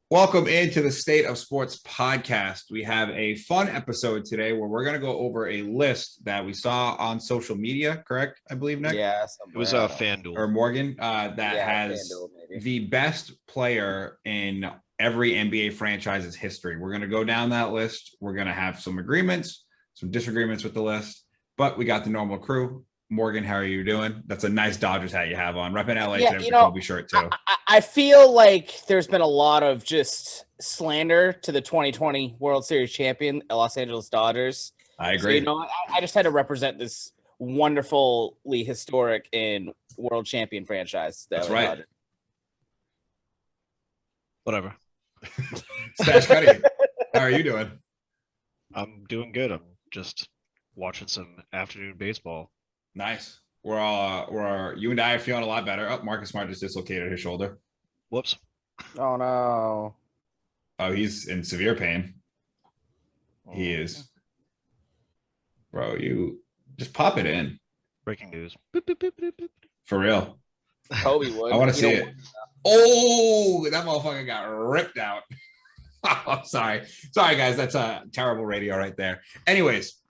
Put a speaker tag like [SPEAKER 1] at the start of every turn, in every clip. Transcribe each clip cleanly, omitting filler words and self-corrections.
[SPEAKER 1] Welcome into the State of Sports podcast. We have a fun episode today where we're going to go over a list that we saw on social media, correct? I believe, Nick?
[SPEAKER 2] Yeah,
[SPEAKER 3] It was a Fan Duel.
[SPEAKER 1] Or Morgan, that has the best player in every NBA franchise's history. We're going to go down that list. We're going to have some agreements, some disagreements with the list, but we got the normal crew. Morgan, how are you doing? That's a nice Dodgers hat you have on. Repping LA today with the Kobe shirt too.
[SPEAKER 2] I feel like there's been a lot of just slander to the 2020 World Series champion, Los Angeles Dodgers.
[SPEAKER 1] I agree.
[SPEAKER 2] So, I just had to represent this wonderfully historic and world champion franchise.
[SPEAKER 1] That's right. Dodgers.
[SPEAKER 3] Whatever.
[SPEAKER 1] Stash Cuddy, how are you doing?
[SPEAKER 3] I'm doing good. I'm just watching some afternoon baseball.
[SPEAKER 1] Nice. You and I are feeling a lot better. Oh, Marcus Smart just dislocated his shoulder.
[SPEAKER 3] Whoops.
[SPEAKER 2] Oh no.
[SPEAKER 1] Oh, he's in severe pain. He is. Bro, you just pop it in.
[SPEAKER 3] Breaking news.
[SPEAKER 1] For real.
[SPEAKER 2] Kobe would.
[SPEAKER 1] I want to see it. Oh, that motherfucker got ripped out. Oh, sorry. Sorry, guys. That's a terrible radio right there. Anyways,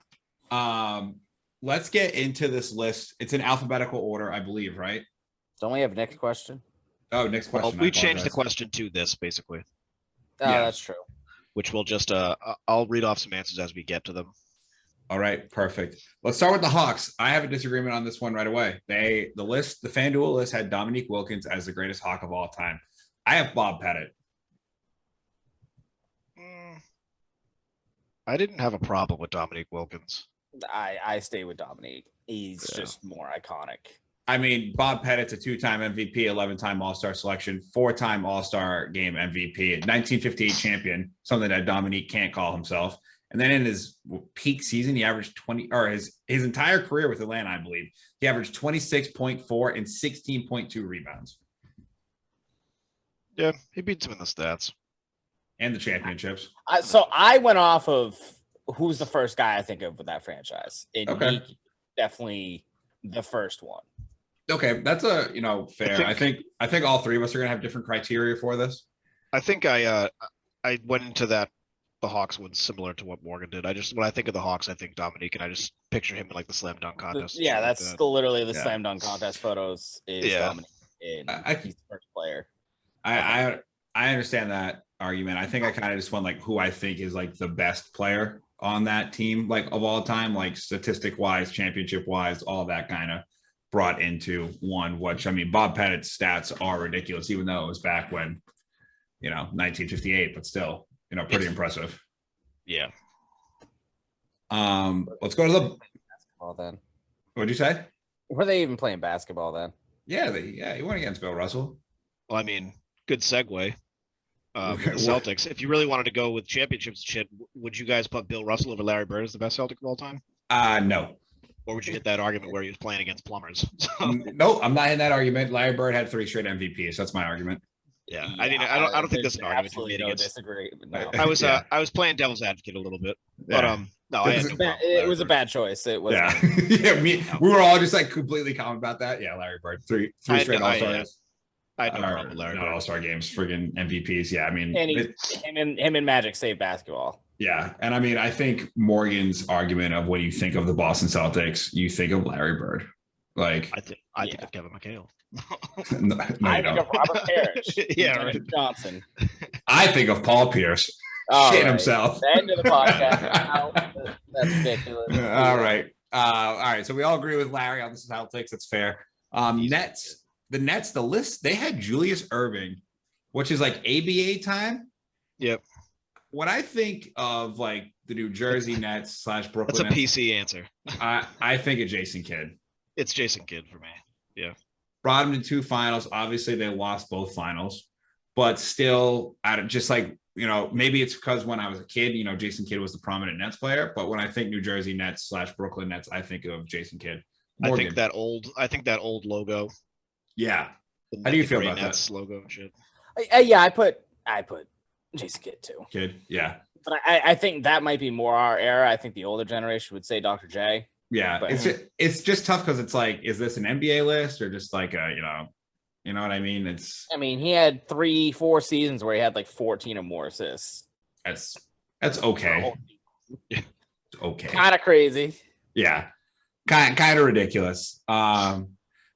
[SPEAKER 1] let's get into this list. It's in alphabetical order, I believe, right?
[SPEAKER 2] Don't we have next question?
[SPEAKER 1] Oh, next question.
[SPEAKER 3] Well, we changed the question to this, basically.
[SPEAKER 2] Oh, yeah. That's true.
[SPEAKER 3] Which we'll just, I'll read off some answers as we get to them.
[SPEAKER 1] All right, perfect. Let's start with the Hawks. I have a disagreement on this one right away. The Fan Duel list had Dominique Wilkins as the greatest Hawk of all time. I have Bob Pettit.
[SPEAKER 3] I didn't have a problem with Dominique Wilkins.
[SPEAKER 2] I stay with Dominique. He's just more iconic.
[SPEAKER 1] I mean, Bob Pettit's a 2-time MVP, 11-time All-Star selection, 4-time All-Star game MVP, 1958 champion, something that Dominique can't call himself. And then in his peak season, he averaged 20, or his entire career with Atlanta, I believe, he averaged 26.4 and 16.2 rebounds.
[SPEAKER 3] Yeah, he beats him in the stats.
[SPEAKER 1] And the championships.
[SPEAKER 2] So I went off of who's the first guy I think of with that franchise.
[SPEAKER 1] Okay.
[SPEAKER 2] Definitely the first one.
[SPEAKER 1] Okay, that's fair. I think all three of us are gonna have different criteria for this.
[SPEAKER 3] I think I went into that the Hawks one similar to what Morgan did. When I think of the Hawks, I think Dominique, and I just picture him in like the slam dunk contest.
[SPEAKER 2] Yeah, that's literally the slam dunk contest photos. Dominique, and he's the first player.
[SPEAKER 1] I understand that argument. I think I kind of just went like who I think is like the best player on that team, like of all time, like statistic wise, championship wise, all that kind of brought into one. Which I mean, Bob Pettit's stats are ridiculous, even though it was back when 1958, but still. Pretty impressive.
[SPEAKER 3] Yeah.
[SPEAKER 1] Let's go to the
[SPEAKER 2] basketball then.
[SPEAKER 1] What'd you say?
[SPEAKER 2] Were they even playing basketball then?
[SPEAKER 1] Yeah, he went against Bill Russell.
[SPEAKER 3] Well, I mean, good segue. With the Celtics. If you really wanted to go with championships and shit, would you guys put Bill Russell over Larry Bird as the best Celtic of all time?
[SPEAKER 1] No.
[SPEAKER 3] Or would you hit that argument where he was playing against plumbers?
[SPEAKER 1] No, I'm not in that argument. Larry Bird had 3 straight MVPs. So that's my argument.
[SPEAKER 3] Yeah, I don't think this is an argument you made against.
[SPEAKER 2] Disagree. No.
[SPEAKER 3] I was playing devil's advocate a little bit, but no,
[SPEAKER 2] it was a bad choice. It was.
[SPEAKER 1] Yeah, we were all just like completely calm about that. Yeah, Larry Bird, three straight All-Stars.
[SPEAKER 3] I had no problem with Larry
[SPEAKER 1] not
[SPEAKER 3] Bird.
[SPEAKER 1] All-Star games, friggin' MVPs. Yeah, I mean,
[SPEAKER 2] and him and Magic saved basketball.
[SPEAKER 1] Yeah, and I mean, I think Morgan's argument of when you think of the Boston Celtics, you think of Larry Bird. Like,
[SPEAKER 3] I think of Kevin McHale.
[SPEAKER 1] No,
[SPEAKER 2] I think of Robert Parrish.
[SPEAKER 3] Yeah, right.
[SPEAKER 2] Johnson.
[SPEAKER 1] I think of Paul Pierce. Shit himself.
[SPEAKER 2] The end of the podcast. That's ridiculous.
[SPEAKER 1] All right. So we all agree with Larry on the Celtics. That's fair. Nets. The Nets. The list. They had Julius Erving, which is like ABA time.
[SPEAKER 3] Yep.
[SPEAKER 1] When I think of like the New Jersey Nets / Brooklyn,
[SPEAKER 3] that's a PC answer.
[SPEAKER 1] I think of Jason Kidd.
[SPEAKER 3] It's Jason Kidd for me. Yeah.
[SPEAKER 1] Brought him to 2 finals. Obviously, they lost both finals, but still, just like, maybe it's because when I was a kid, Jason Kidd was the prominent Nets player. But when I think New Jersey Nets / Brooklyn Nets, I think of Jason Kidd. Morgan.
[SPEAKER 3] I think that old logo.
[SPEAKER 1] Yeah. How do you feel about
[SPEAKER 3] Nets
[SPEAKER 1] that
[SPEAKER 3] logo and shit?
[SPEAKER 2] Yeah, I put Jason Kidd too.
[SPEAKER 1] Kidd, yeah.
[SPEAKER 2] But I think that might be more our era. I think the older generation would say Dr. J.
[SPEAKER 1] Yeah, but it's just tough because it's like, is this an NBA list or just like a You know what I mean? It's
[SPEAKER 2] I mean, he had 3-4 seasons where he had like 14 or more assists.
[SPEAKER 1] that's okay. It's okay.
[SPEAKER 2] Kind of crazy.
[SPEAKER 1] Yeah. Kind of ridiculous.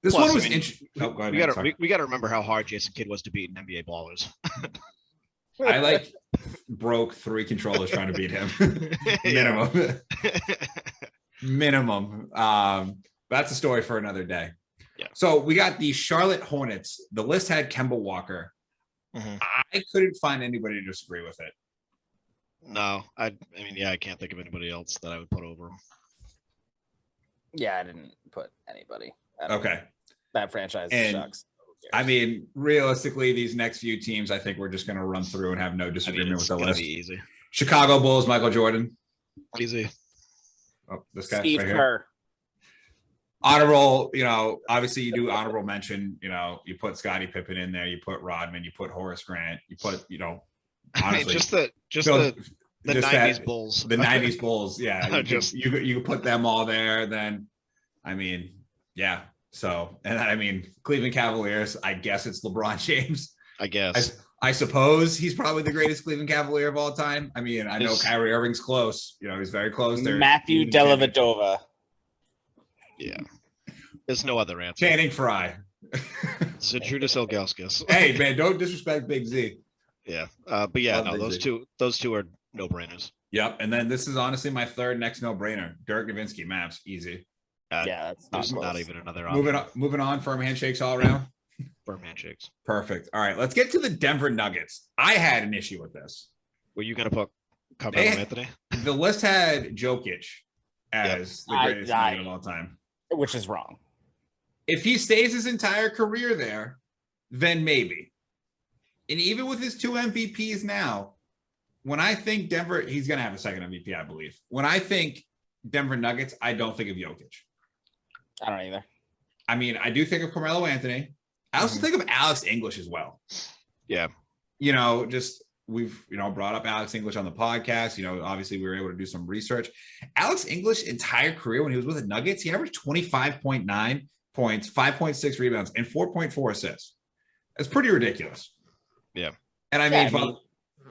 [SPEAKER 1] This
[SPEAKER 3] Plus,
[SPEAKER 1] one was
[SPEAKER 3] I mean,
[SPEAKER 1] interesting. Oh, go ahead,
[SPEAKER 3] we gotta remember how hard Jason Kidd was to beat in NBA ballers.
[SPEAKER 1] I like broke 3 controllers trying to beat him. Minimum. That's a story for another day.
[SPEAKER 3] Yeah.
[SPEAKER 1] So we got the Charlotte Hornets. The list had Kemba Walker.
[SPEAKER 3] Mm-hmm.
[SPEAKER 1] I couldn't find anybody to disagree with it.
[SPEAKER 3] No, I mean, yeah, I can't think of anybody else that I would put over him.
[SPEAKER 2] Yeah, I didn't put anybody.
[SPEAKER 1] Okay.
[SPEAKER 2] That franchise
[SPEAKER 1] And,
[SPEAKER 2] sucks.
[SPEAKER 1] I mean, realistically, these next few teams, I think we're just going to run through and have no disagreement with the list.
[SPEAKER 3] Be easy.
[SPEAKER 1] Chicago Bulls, Michael Jordan.
[SPEAKER 3] Easy.
[SPEAKER 1] Oh, this guy
[SPEAKER 2] Steve
[SPEAKER 1] right
[SPEAKER 2] Kerr.
[SPEAKER 1] here. Honorable, obviously you do honorable mention, you put Scottie Pippen in there, you put Rodman, you put Horace Grant, you put, honestly,
[SPEAKER 3] I mean, just the
[SPEAKER 1] just
[SPEAKER 3] 90s Bulls.
[SPEAKER 1] The 90s Bulls, yeah. You could put them all there, then, I mean, yeah. So, and I mean, Cleveland Cavaliers, I guess it's LeBron James.
[SPEAKER 3] I guess.
[SPEAKER 1] I suppose he's probably the greatest Cleveland Cavalier of all time. I mean, I know Kyrie Irving's close. He's very close.
[SPEAKER 2] Matthew Dellavedova.
[SPEAKER 3] Yeah. There's no other answer.
[SPEAKER 1] Channing Frye.
[SPEAKER 3] Zydrunas Ilgauskas.
[SPEAKER 1] Hey, man, don't disrespect Big Z.
[SPEAKER 3] Yeah. But yeah,
[SPEAKER 1] Love
[SPEAKER 3] no,
[SPEAKER 1] Big
[SPEAKER 3] those two are no-brainers.
[SPEAKER 1] Yep. And then this is honestly my third next no-brainer. Dirk Nowitzki, Mavs, easy.
[SPEAKER 2] Yeah, that's
[SPEAKER 3] not even another option.
[SPEAKER 1] Moving on, firm handshakes all around.
[SPEAKER 3] Firm handshakes.
[SPEAKER 1] Perfect. All right, let's get to the Denver Nuggets. I had an issue with this.
[SPEAKER 3] Were you going to put Carmelo Anthony?
[SPEAKER 1] The list had Jokic as the greatest Nugget of all time.
[SPEAKER 2] Which is wrong.
[SPEAKER 1] If he stays his entire career there, then maybe. And even with his 2 MVPs now, when I think Denver, he's going to have a second MVP, I believe. When I think Denver Nuggets, I don't think of Jokic.
[SPEAKER 2] I don't either.
[SPEAKER 1] I mean, I do think of Carmelo Anthony. I also think of Alex English as well.
[SPEAKER 3] Yeah.
[SPEAKER 1] We've brought up Alex English on the podcast. Obviously we were able to do some research. Alex English entire career when he was with the Nuggets, he averaged 25.9 points, 5.6 rebounds, and 4.4 assists. That's pretty ridiculous.
[SPEAKER 3] Yeah.
[SPEAKER 1] And I mean,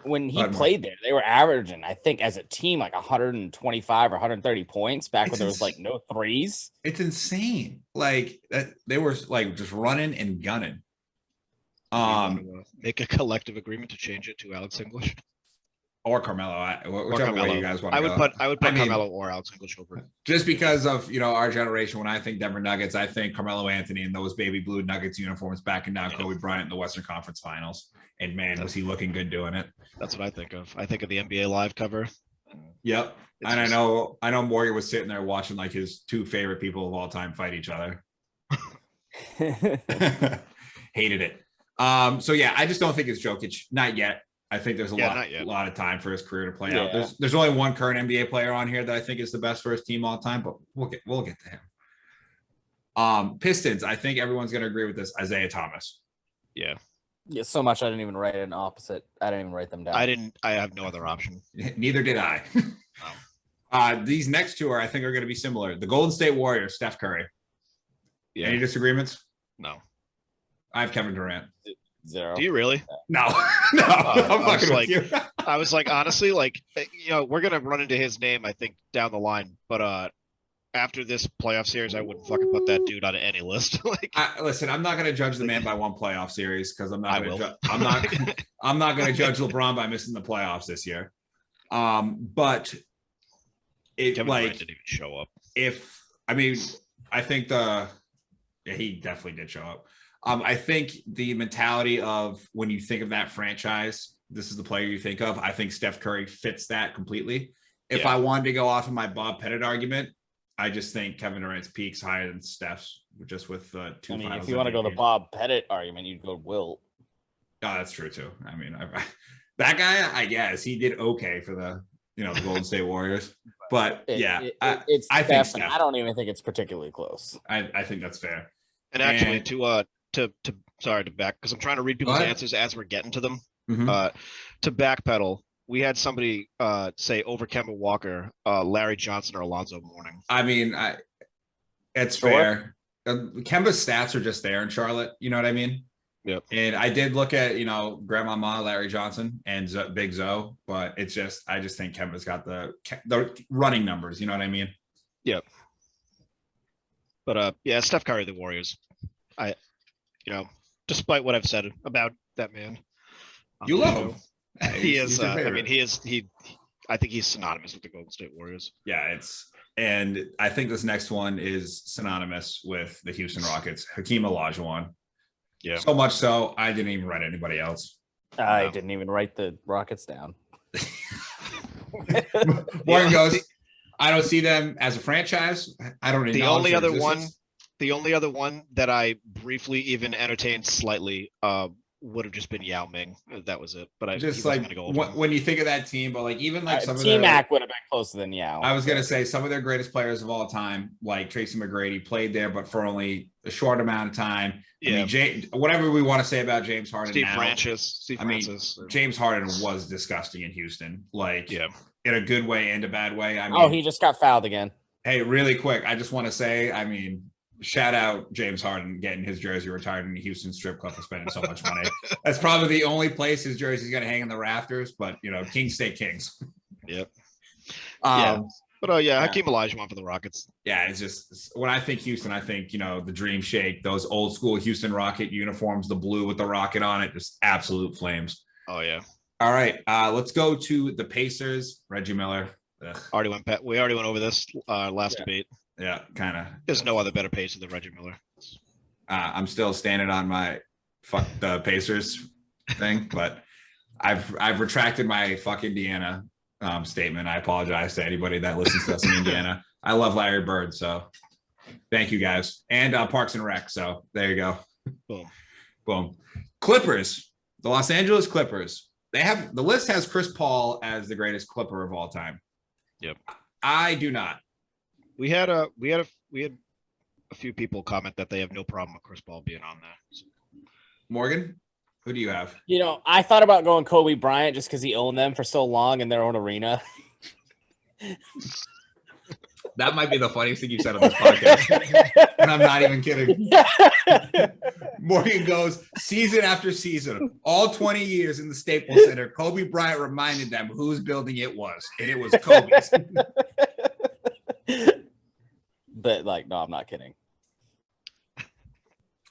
[SPEAKER 2] when he played there, they were averaging, I think, as a team, like 125 or 130 points back when there was like no threes.
[SPEAKER 1] It's insane. Like they were like just running and gunning.
[SPEAKER 3] Make a collective agreement to change it to Alex English
[SPEAKER 1] or Carmelo, whichever way you guys want to go.
[SPEAKER 3] I would put Carmelo or Alex English over it.
[SPEAKER 1] Just because of our generation. When I think Denver Nuggets, I think Carmelo Anthony in those baby blue Nuggets uniforms backing down Kobe Bryant in the Western Conference Finals. And man, was he looking good doing it?
[SPEAKER 3] That's what I think of. I think of the NBA Live cover.
[SPEAKER 1] Yep. And I know Morgan was sitting there watching like his 2 favorite people of all time fight each other. Hated it. So yeah, I just don't think it's Jokic. Not yet. I think there's a lot of time for his career to play out. There's only one current NBA player on here that I think is the best for his team all time, but we'll get to him. Pistons, I think everyone's gonna agree with this. Isaiah Thomas.
[SPEAKER 3] Yeah.
[SPEAKER 2] Yeah, so much I didn't even write an opposite. I didn't even write them down.
[SPEAKER 3] I have no other option.
[SPEAKER 1] Neither did I. These next 2 I think are going to be similar. The Golden State Warriors, Steph Curry.
[SPEAKER 3] Yeah.
[SPEAKER 1] Any disagreements?
[SPEAKER 3] No.
[SPEAKER 1] I have Kevin Durant.
[SPEAKER 2] 0.
[SPEAKER 3] Do you really?
[SPEAKER 1] No. No. I'm fucking with you.
[SPEAKER 3] I was like, honestly, like, we're going to run into his name, I think, down the line. But after this playoff series, I wouldn't fucking put that dude on any list.
[SPEAKER 1] Listen, I'm not going to judge the man by one playoff series because I'm not going to judge LeBron by missing the playoffs this year. But
[SPEAKER 3] Kevin Durant didn't even show up.
[SPEAKER 1] I think he definitely did show up. I think the mentality of when you think of that franchise, this is the player you think of. I think Steph Curry fits that completely. If I wanted to go off of my Bob Pettit argument, I just think Kevin Durant's peak's higher than Steph's, just with 2 finals.
[SPEAKER 2] If you want to go the Bob Pettit argument, you'd go Wilt.
[SPEAKER 1] Oh, that's true too. I mean, that guy, I guess he did okay for the the Golden State Warriors, but I think Steph.
[SPEAKER 2] I don't even think it's particularly close.
[SPEAKER 1] I think that's fair.
[SPEAKER 3] And actually, to back, because I'm trying to read people's answers as we're getting to them.
[SPEAKER 1] Mm-hmm.
[SPEAKER 3] To backpedal, we had somebody say over Kemba Walker, Larry Johnson or Alonzo Mourning.
[SPEAKER 1] I mean, it's fair. Kemba's stats are just there in Charlotte. You know what I mean?
[SPEAKER 3] Yep.
[SPEAKER 1] And I did look at, Grandmama Larry Johnson and Big Zoe, but I just think Kemba's got the running numbers. You know what I mean?
[SPEAKER 3] Yep. But yeah, Steph Curry, the Warriors. Despite what I've said about that man,
[SPEAKER 1] You love him.
[SPEAKER 3] He is. I mean, he is. I think he's synonymous with the Golden State Warriors.
[SPEAKER 1] Yeah, and I think this next one is synonymous with the Houston Rockets. Hakeem Olajuwon.
[SPEAKER 3] Yeah.
[SPEAKER 1] So much so, I didn't even write anybody else.
[SPEAKER 2] I didn't even write the Rockets down.
[SPEAKER 1] Morgan goes, I don't see them as a franchise. I don't.
[SPEAKER 3] The only other one that I briefly even entertained slightly would have just been Yao Ming. That was it. But I just like
[SPEAKER 1] when you think of that team, but like even like some of
[SPEAKER 2] T-Mac would have been closer than Yao.
[SPEAKER 1] I was gonna say some of their greatest players of all time, like Tracy McGrady, played there, but for only a short amount of time.
[SPEAKER 3] Yeah.
[SPEAKER 1] I mean, whatever we want to say about James Harden,
[SPEAKER 3] Steve Francis.
[SPEAKER 1] James Harden was disgusting in Houston, like in a good way and a bad way. I mean,
[SPEAKER 2] he just got fouled again.
[SPEAKER 1] Hey, really quick, I just want to say, I mean, shout out James Harden getting his jersey retired in the Houston strip club for spending so much money. That's probably the only place his jersey's going to hang in the rafters, but Kings stay Kings.
[SPEAKER 3] Yep. But Hakeem Olajuwon for the Rockets.
[SPEAKER 1] Yeah, it's just when I think Houston, I think the Dream Shake, those old school Houston Rocket uniforms, the blue with the rocket on it, just absolute flames.
[SPEAKER 3] Oh yeah.
[SPEAKER 1] All right, let's go to the Pacers. Reggie Miller.
[SPEAKER 3] We already went over this last debate.
[SPEAKER 1] Yeah, kind of.
[SPEAKER 3] There's no other better Pacer than Reggie Miller.
[SPEAKER 1] I'm still standing on my fuck the Pacers thing, but I've retracted my fuck Indiana statement. I apologize to anybody that listens to us in Indiana. I love Larry Bird, so thank you guys. And Parks and Rec, so there you go. Boom. Clippers, the Los Angeles Clippers. The list has Chris Paul as the greatest Clipper of all time.
[SPEAKER 3] Yep.
[SPEAKER 1] I do not.
[SPEAKER 3] We had a few people comment that they have no problem with Chris Paul being on there. So.
[SPEAKER 1] Morgan, who do you have?
[SPEAKER 2] I thought about going Kobe Bryant just because he owned them for so long in their own arena.
[SPEAKER 1] That might be the funniest thing you've said on this podcast. And I'm not even kidding. Morgan goes, season after season, all 20 years in the Staples Center, Kobe Bryant reminded them whose building it was, and it was Kobe's.
[SPEAKER 2] But no, I'm not kidding.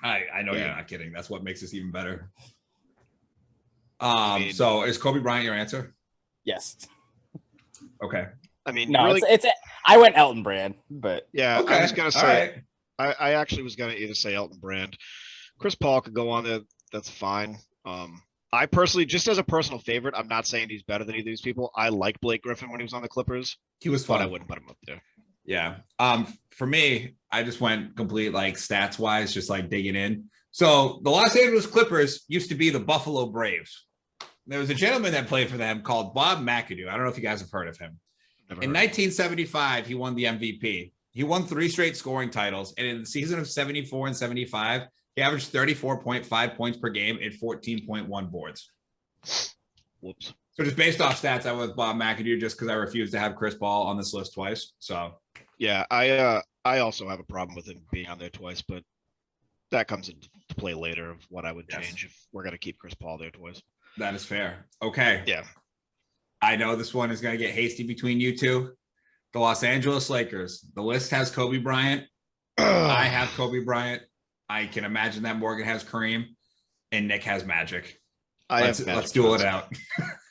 [SPEAKER 1] I know you're not kidding. That's what makes this even better. So is Kobe Bryant your answer?
[SPEAKER 2] Yes.
[SPEAKER 1] Okay.
[SPEAKER 3] I mean,
[SPEAKER 2] no, really... I went Elton Brand, but
[SPEAKER 3] yeah,
[SPEAKER 1] okay.
[SPEAKER 3] I was gonna say, right. I actually was gonna either say Elton Brand. Chris Paul could go on there. That's fine. I personally, just as a personal favorite, I'm not saying he's better than either of these people. I like Blake Griffin when he was on the Clippers.
[SPEAKER 1] He was fun.
[SPEAKER 3] But I wouldn't put him up there.
[SPEAKER 1] Yeah. For me, I just went complete stats wise, just digging in. So the Los Angeles Clippers used to be the Buffalo Braves. There was a gentleman that played for them called Bob McAdoo. I don't know if you guys have heard of him. In 1975, he won the MVP. He won 3 straight scoring titles. And in the season of 74 and 75, he averaged 34.5 points per game and 14.1 boards.
[SPEAKER 3] Whoops.
[SPEAKER 1] So just based off stats, I went with Bob McAdoo just because I refused to have Chris Paul on this list twice. So
[SPEAKER 3] yeah, I also have a problem with him being on there twice, but that comes into play later of what I would change if we're going to keep Chris Paul there twice.
[SPEAKER 1] That is fair. Okay.
[SPEAKER 3] Yeah.
[SPEAKER 1] I know this one is going to get hasty between you two. The Los Angeles Lakers. The list has Kobe Bryant. I have Kobe Bryant. I can imagine that Morgan has Kareem and Nick has Magic. Let's duel it out.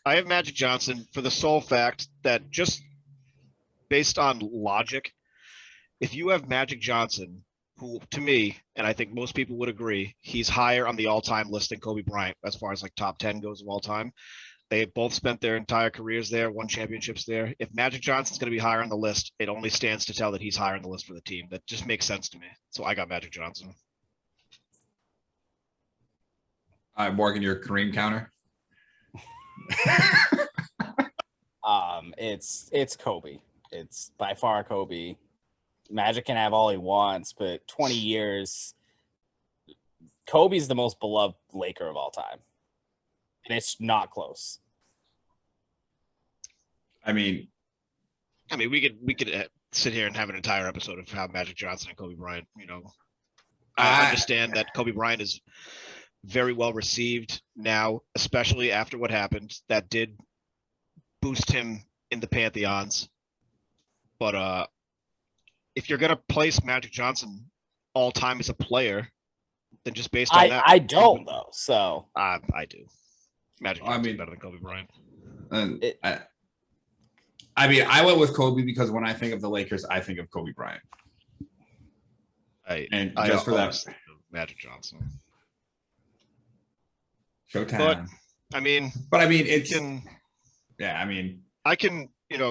[SPEAKER 3] I have Magic Johnson for the sole fact that just based on logic, if you have Magic Johnson, who to me, and I think most people would agree, he's higher on the all-time list than Kobe Bryant as far as top 10 goes of all time. They both spent their entire careers there, won championships there. If Magic Johnson's going to be higher on the list, it only stands to tell that he's higher on the list for the team. That just makes sense to me. So I got Magic Johnson.
[SPEAKER 1] All right, Morgan, your Kareem counter.
[SPEAKER 2] It's Kobe. It's by far Kobe. Magic can have all he wants, but 20 years, Kobe's the most beloved Laker of all time. And it's not close.
[SPEAKER 1] I mean,
[SPEAKER 3] we could sit here and have an entire episode of how Magic Johnson and Kobe Bryant, I understand that Kobe Bryant is very well received now, especially after what happened. That did boost him in the pantheons. But if you're gonna place Magic Johnson all time as a player, then just based on that,
[SPEAKER 2] I don't though. So
[SPEAKER 3] I do. Magic Johnson better than Kobe Bryant.
[SPEAKER 1] I went with Kobe because when I think of the Lakers, I think of Kobe Bryant. Just for that,
[SPEAKER 3] Magic Johnson.
[SPEAKER 1] Showtime.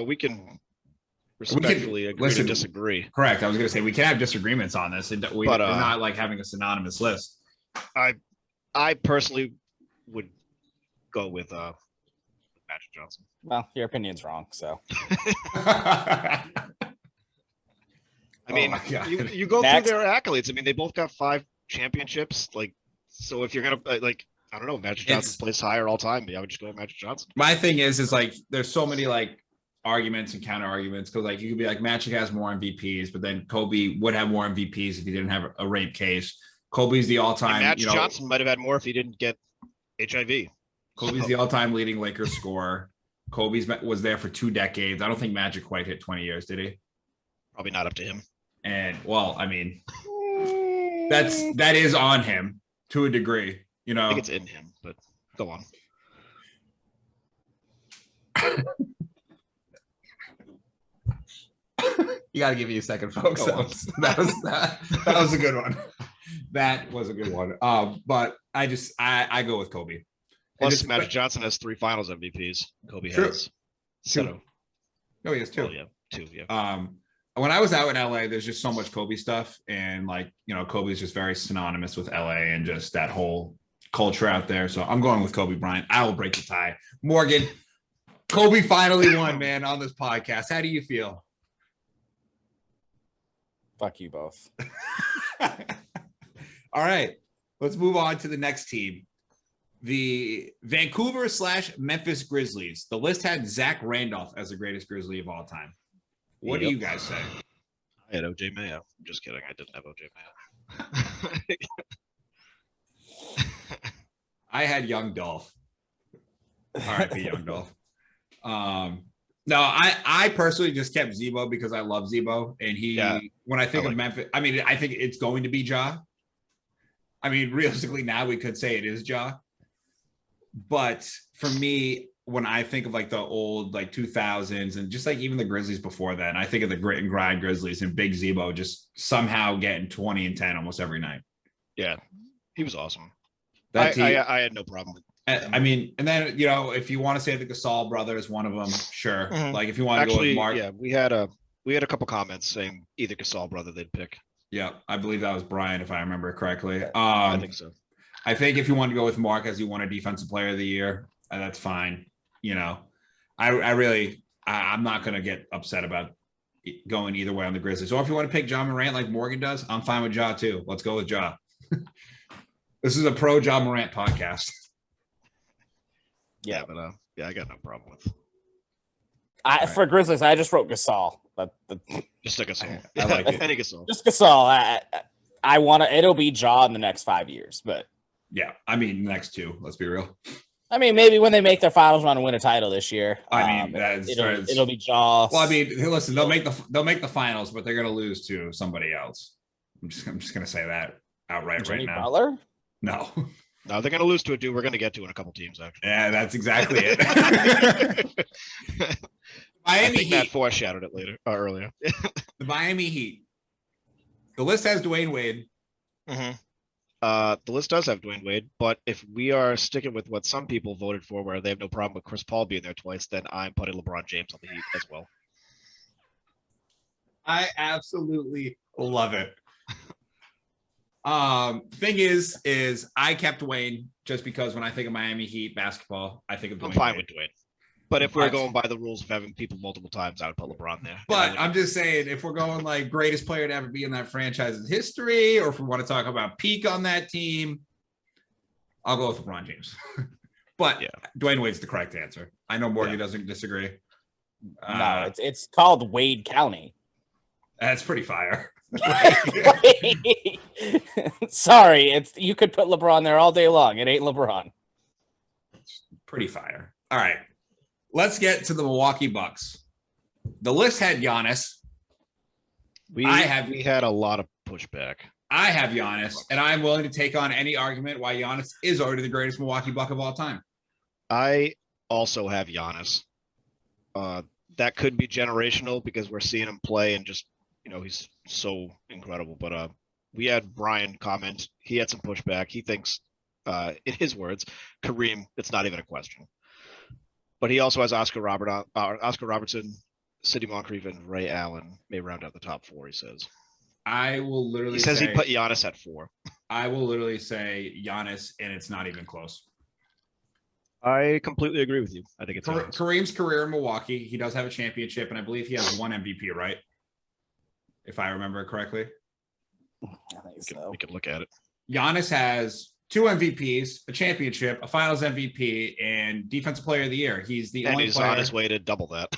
[SPEAKER 3] We can respectfully agree to disagree.
[SPEAKER 1] Correct. I was going to say we can have disagreements on this, and we're not like having a synonymous list.
[SPEAKER 3] I personally would go with Magic Johnson.
[SPEAKER 2] Well, your opinion's wrong, so.
[SPEAKER 3] You go through their accolades. They both got 5 championships. So if you're gonna I don't know, Magic Johnson plays higher all time. I would just go with Magic Johnson.
[SPEAKER 1] My thing is like there's so many arguments and counter arguments because you could be like Magic has more MVPs, but then Kobe would have more MVPs if he didn't have a rape case. Kobe's the all-time.
[SPEAKER 3] Magic Johnson might have had more if he didn't get HIV.
[SPEAKER 1] Kobe's the all-time leading Lakers scorer. Kobe was there for 2 decades. I don't think Magic quite hit 20 years, did he?
[SPEAKER 3] Probably not up to him.
[SPEAKER 1] And that is on him to a degree.
[SPEAKER 3] I think it's in him, but go on.
[SPEAKER 1] You got to give me a second, folks. That was a good one. That was a good one. But I go with Kobe.
[SPEAKER 3] Plus, Magic Johnson has 3 Finals MVPs. Kobe has.
[SPEAKER 1] Two. No, he has 2.
[SPEAKER 3] Oh, yeah, 2. Yeah.
[SPEAKER 1] When I was out in LA, there's just so much Kobe stuff, and Kobe's just very synonymous with LA and just that whole culture out there. So I'm going with Kobe Bryant. I will break the tie. Morgan, Kobe finally won, man, on this podcast. How do you feel?
[SPEAKER 2] Fuck you both.
[SPEAKER 1] All right, let's move on to the next team. The Vancouver/Memphis Grizzlies. The list had Zach Randolph as the greatest Grizzly of all time. What do you guys say?
[SPEAKER 3] I had OJ Mayo. I'm just kidding. I didn't have OJ Mayo.
[SPEAKER 1] I had Young Dolph. R.I.P. Young Dolph. No, I personally just kept Zebo because I love Zebo. And when I think of Memphis, I think it's going to be Ja. Realistically, now we could say it is Ja. But for me, when I think of the old 2000s and just even the Grizzlies before then, I think of the grit and grind Grizzlies and Big Zebo just somehow getting 20 and 10 almost every night.
[SPEAKER 3] Yeah, he was awesome. I had no problem with.
[SPEAKER 1] And then if you want to say the Gasol brothers, one of them, sure. Mm-hmm. If you want to go with Mark,
[SPEAKER 3] yeah, we had a couple comments saying either Gasol brother they'd pick.
[SPEAKER 1] Yeah, I believe that was Bryant if I remember correctly.
[SPEAKER 3] I think so.
[SPEAKER 1] I think if you want to go with Mark as you won a Defensive Player of the Year, that's fine. I'm not going to get upset about going either way on the Grizzlies. Or if you want to pick Ja Morant like Morgan does, I'm fine with Ja too. Let's go with Ja. This is a pro Ja Morant podcast.
[SPEAKER 3] Yeah, but I got no problem with.
[SPEAKER 2] For Grizzlies, I just wrote Gasol.
[SPEAKER 3] Just a Gasol.
[SPEAKER 1] I like it.
[SPEAKER 3] Any Gasol.
[SPEAKER 2] Just Gasol. I want to. It'll be Ja in the next 5 years, but
[SPEAKER 1] yeah, next 2. Let's be real.
[SPEAKER 2] Maybe when they make their finals run and win a title this year.
[SPEAKER 1] It'll
[SPEAKER 2] be Ja.
[SPEAKER 1] Well, listen, they'll make the finals, but they're going to lose to somebody else. I'm just going to say that outright
[SPEAKER 2] Jimmy
[SPEAKER 1] right now.
[SPEAKER 2] Butler?
[SPEAKER 1] No,
[SPEAKER 3] they're going to lose to a dude we're going to get to in a couple teams. Actually,
[SPEAKER 1] yeah, that's exactly it.
[SPEAKER 3] Miami Heat. Matt foreshadowed it earlier.
[SPEAKER 1] The Miami Heat. The list has Dwayne Wade.
[SPEAKER 3] Mm-hmm. The list does have Dwayne Wade, but if we are sticking with what some people voted for, where they have no problem with Chris Paul being there twice, then I'm putting LeBron James on the Heat as well.
[SPEAKER 1] I absolutely love it. Thing is I kept Wayne just because when I think of Miami Heat basketball, I think of Dwayne.
[SPEAKER 3] I'm fine with Dwayne. But if we're going by the rules of having people multiple times, I would put LeBron there.
[SPEAKER 1] But I'm just saying, if we're going greatest player to ever be in that franchise's history, or if we want to talk about peak on that team, I'll go with LeBron James. But yeah, Dwayne Wade's the correct answer. I know Morgan doesn't disagree.
[SPEAKER 2] No, it's called Wade County.
[SPEAKER 1] That's pretty fire.
[SPEAKER 2] Sorry, you could put LeBron there all day long. It ain't LeBron.
[SPEAKER 1] Pretty fire. All right. Let's get to the Milwaukee Bucks. The list had Giannis.
[SPEAKER 3] We had a lot of pushback.
[SPEAKER 1] I have Giannis, and I'm willing to take on any argument why Giannis is already the greatest Milwaukee Buck of all time.
[SPEAKER 3] I also have Giannis. That could be generational because we're seeing him play and just, he's so incredible. But we had Brian comment. He had some pushback. He thinks, in his words, Kareem, it's not even a question. But he also has Oscar Robertson, Sidney Moncrief, and Ray Allen may round out the top 4, he says.
[SPEAKER 1] I will literally
[SPEAKER 3] He says he put Giannis at 4.
[SPEAKER 1] I will literally say Giannis, and it's not even close.
[SPEAKER 3] I completely agree with you. I think it's
[SPEAKER 1] Kareem's career in Milwaukee. He does have a championship, and I believe he has 1 MVP, right? If I remember correctly.
[SPEAKER 2] I think so.
[SPEAKER 3] We can look at it.
[SPEAKER 1] Giannis has 2 MVPs, a championship, a Finals MVP, and Defensive Player of the Year. He's the only player
[SPEAKER 3] on his way to double that.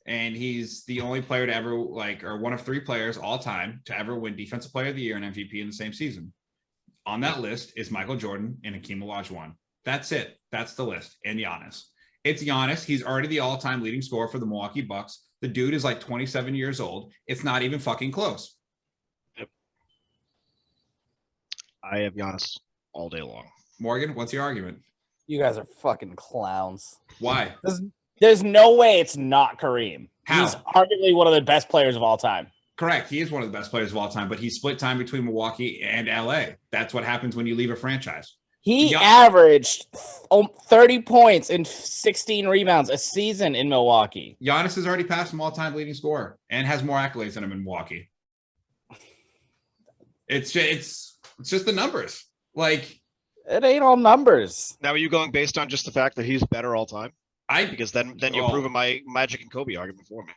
[SPEAKER 1] And he's the only player to ever, or one of 3 players all time to ever win Defensive Player of the Year and MVP in the same season. On that list is Michael Jordan and Hakeem Olajuwon. That's it. That's the list. And Giannis. It's Giannis. He's already the all-time leading scorer for the Milwaukee Bucks. The dude is like 27 years old. It's not even fucking close.
[SPEAKER 3] Yep. I have Giannis all day long.
[SPEAKER 1] Morgan, what's your argument?
[SPEAKER 2] You guys are fucking clowns.
[SPEAKER 1] Why?
[SPEAKER 2] There's no way it's not Kareem.
[SPEAKER 1] How?
[SPEAKER 2] He's arguably one of the best players of all time.
[SPEAKER 1] Correct. He is one of the best players of all time, but he split time between Milwaukee and LA. That's what happens when you leave a franchise.
[SPEAKER 2] He averaged 30 points and 16 rebounds a season in Milwaukee.
[SPEAKER 1] Giannis has already passed him all-time leading scorer and has more accolades than him in Milwaukee. It's just the numbers. Like,
[SPEAKER 2] it ain't all numbers.
[SPEAKER 3] Now, are you going based on just the fact that he's better all time? Because then you're proving my Magic and Kobe argument for me.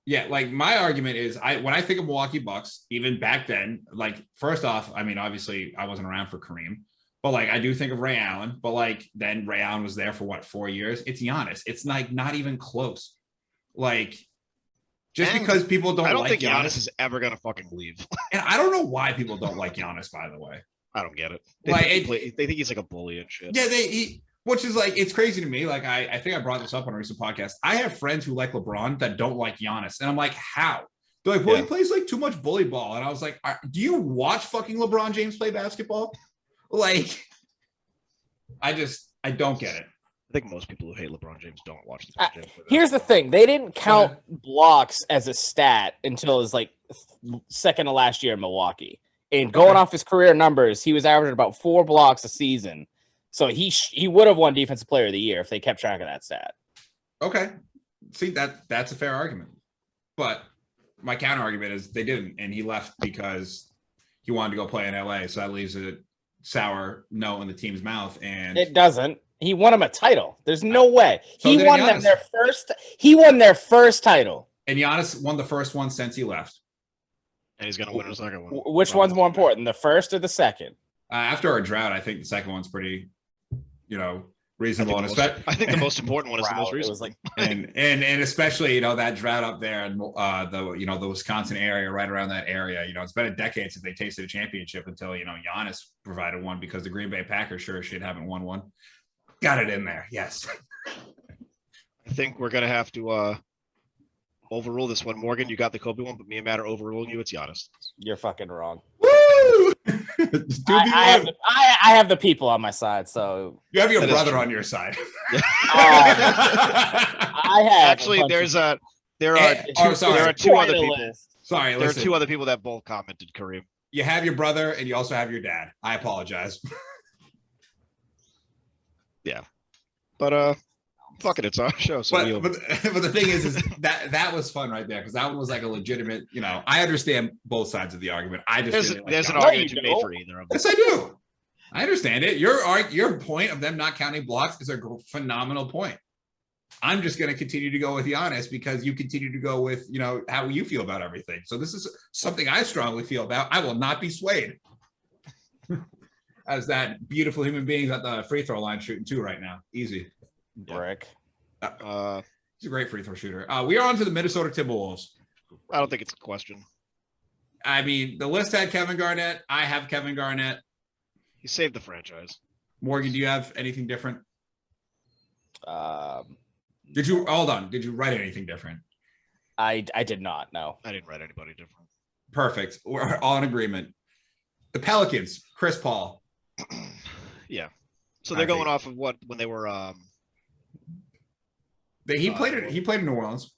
[SPEAKER 1] Yeah, like my argument is when I think of Milwaukee Bucks, even back then, like first off, I mean, obviously I wasn't around for Kareem, but like I do think of Ray Allen, but like then Ray Allen was there for 4 years. It's Giannis. It's like not even close. Like just because people don't,
[SPEAKER 3] I don't
[SPEAKER 1] like
[SPEAKER 3] think Giannis is ever gonna fucking leave.
[SPEAKER 1] And I don't know why people don't like Giannis, by the way.
[SPEAKER 3] I don't get it.
[SPEAKER 1] They
[SPEAKER 3] think he's like a bully and shit.
[SPEAKER 1] Yeah, which is like, it's crazy to me. Like, I think I brought this up on a recent podcast. I have friends who like LeBron that don't like Giannis. And I'm like, how? They're like, well, he plays like too much bully ball. And I was like, do you watch fucking LeBron James play basketball? Like, I don't get it.
[SPEAKER 3] I think most people who hate LeBron James don't watch LeBron James.
[SPEAKER 2] Here's the thing. They didn't count blocks as a stat until his like second to last year in Milwaukee. And going off his career numbers, he was averaging about 4 blocks a season. So he would have won Defensive Player of the Year if they kept track of that stat.
[SPEAKER 1] Okay. See, that's a fair argument. But my counter argument is they didn't, and he left because he wanted to go play in LA. So that leaves a sour no in the team's mouth. And
[SPEAKER 2] it doesn't. He won him a title. There's no way.
[SPEAKER 1] So
[SPEAKER 2] he won them their first. He won their first title.
[SPEAKER 1] And Giannis won the first one since he left.
[SPEAKER 3] And he's going to win a second one.
[SPEAKER 2] Which one's more important, the first or the second?
[SPEAKER 1] After our drought, I think the second one's pretty, reasonable.
[SPEAKER 3] I think the most important one is the most reasonable.
[SPEAKER 1] and especially, that drought up there and the Wisconsin area, right around that area. It's been a decade since they tasted a championship until, Giannis provided one because the Green Bay Packers sure as shit haven't won one. Got it in there. Yes.
[SPEAKER 3] I think we're going to have to overrule this one. Morgan, you got the Kobe one, but me and Matt are overruling you. It's Giannis.
[SPEAKER 2] You're fucking wrong.
[SPEAKER 1] Woo!
[SPEAKER 2] I have the people on my side, so
[SPEAKER 1] you have your brother on your side.
[SPEAKER 2] I have
[SPEAKER 3] actually. There are two other people.
[SPEAKER 1] Sorry,
[SPEAKER 3] there are 2 other people that both commented Kareem.
[SPEAKER 1] You have your brother, and you also have your dad. I apologize.
[SPEAKER 3] Yeah, but fuck it, it's our show. So
[SPEAKER 1] but the thing is that was fun right there because that one was like a legitimate. I understand both sides of the argument. I just
[SPEAKER 3] there's an argument to be made for either of them.
[SPEAKER 1] Yes, I do. I understand it. Your point of them not counting blocks is a phenomenal point. I'm just going to continue to go with Giannis because you continue to go with how you feel about everything. So this is something I strongly feel about. I will not be swayed. As that beautiful human being at the free throw line shooting too right now. Easy.
[SPEAKER 2] Brick.
[SPEAKER 1] He's a great free throw shooter. We are on to the Minnesota Timberwolves.
[SPEAKER 3] I don't think it's a question.
[SPEAKER 1] I mean, the list had Kevin Garnett. I have Kevin Garnett.
[SPEAKER 3] He saved the franchise.
[SPEAKER 1] Morgan, do you have anything different?
[SPEAKER 2] Um,
[SPEAKER 1] Did you hold on? Did you write anything different?
[SPEAKER 2] I did not. No.
[SPEAKER 3] I didn't write anybody different.
[SPEAKER 1] Perfect. We're all in agreement. The Pelicans, Chris Paul.
[SPEAKER 3] Yeah. So they're going off of what when they were
[SPEAKER 1] He played in New Orleans.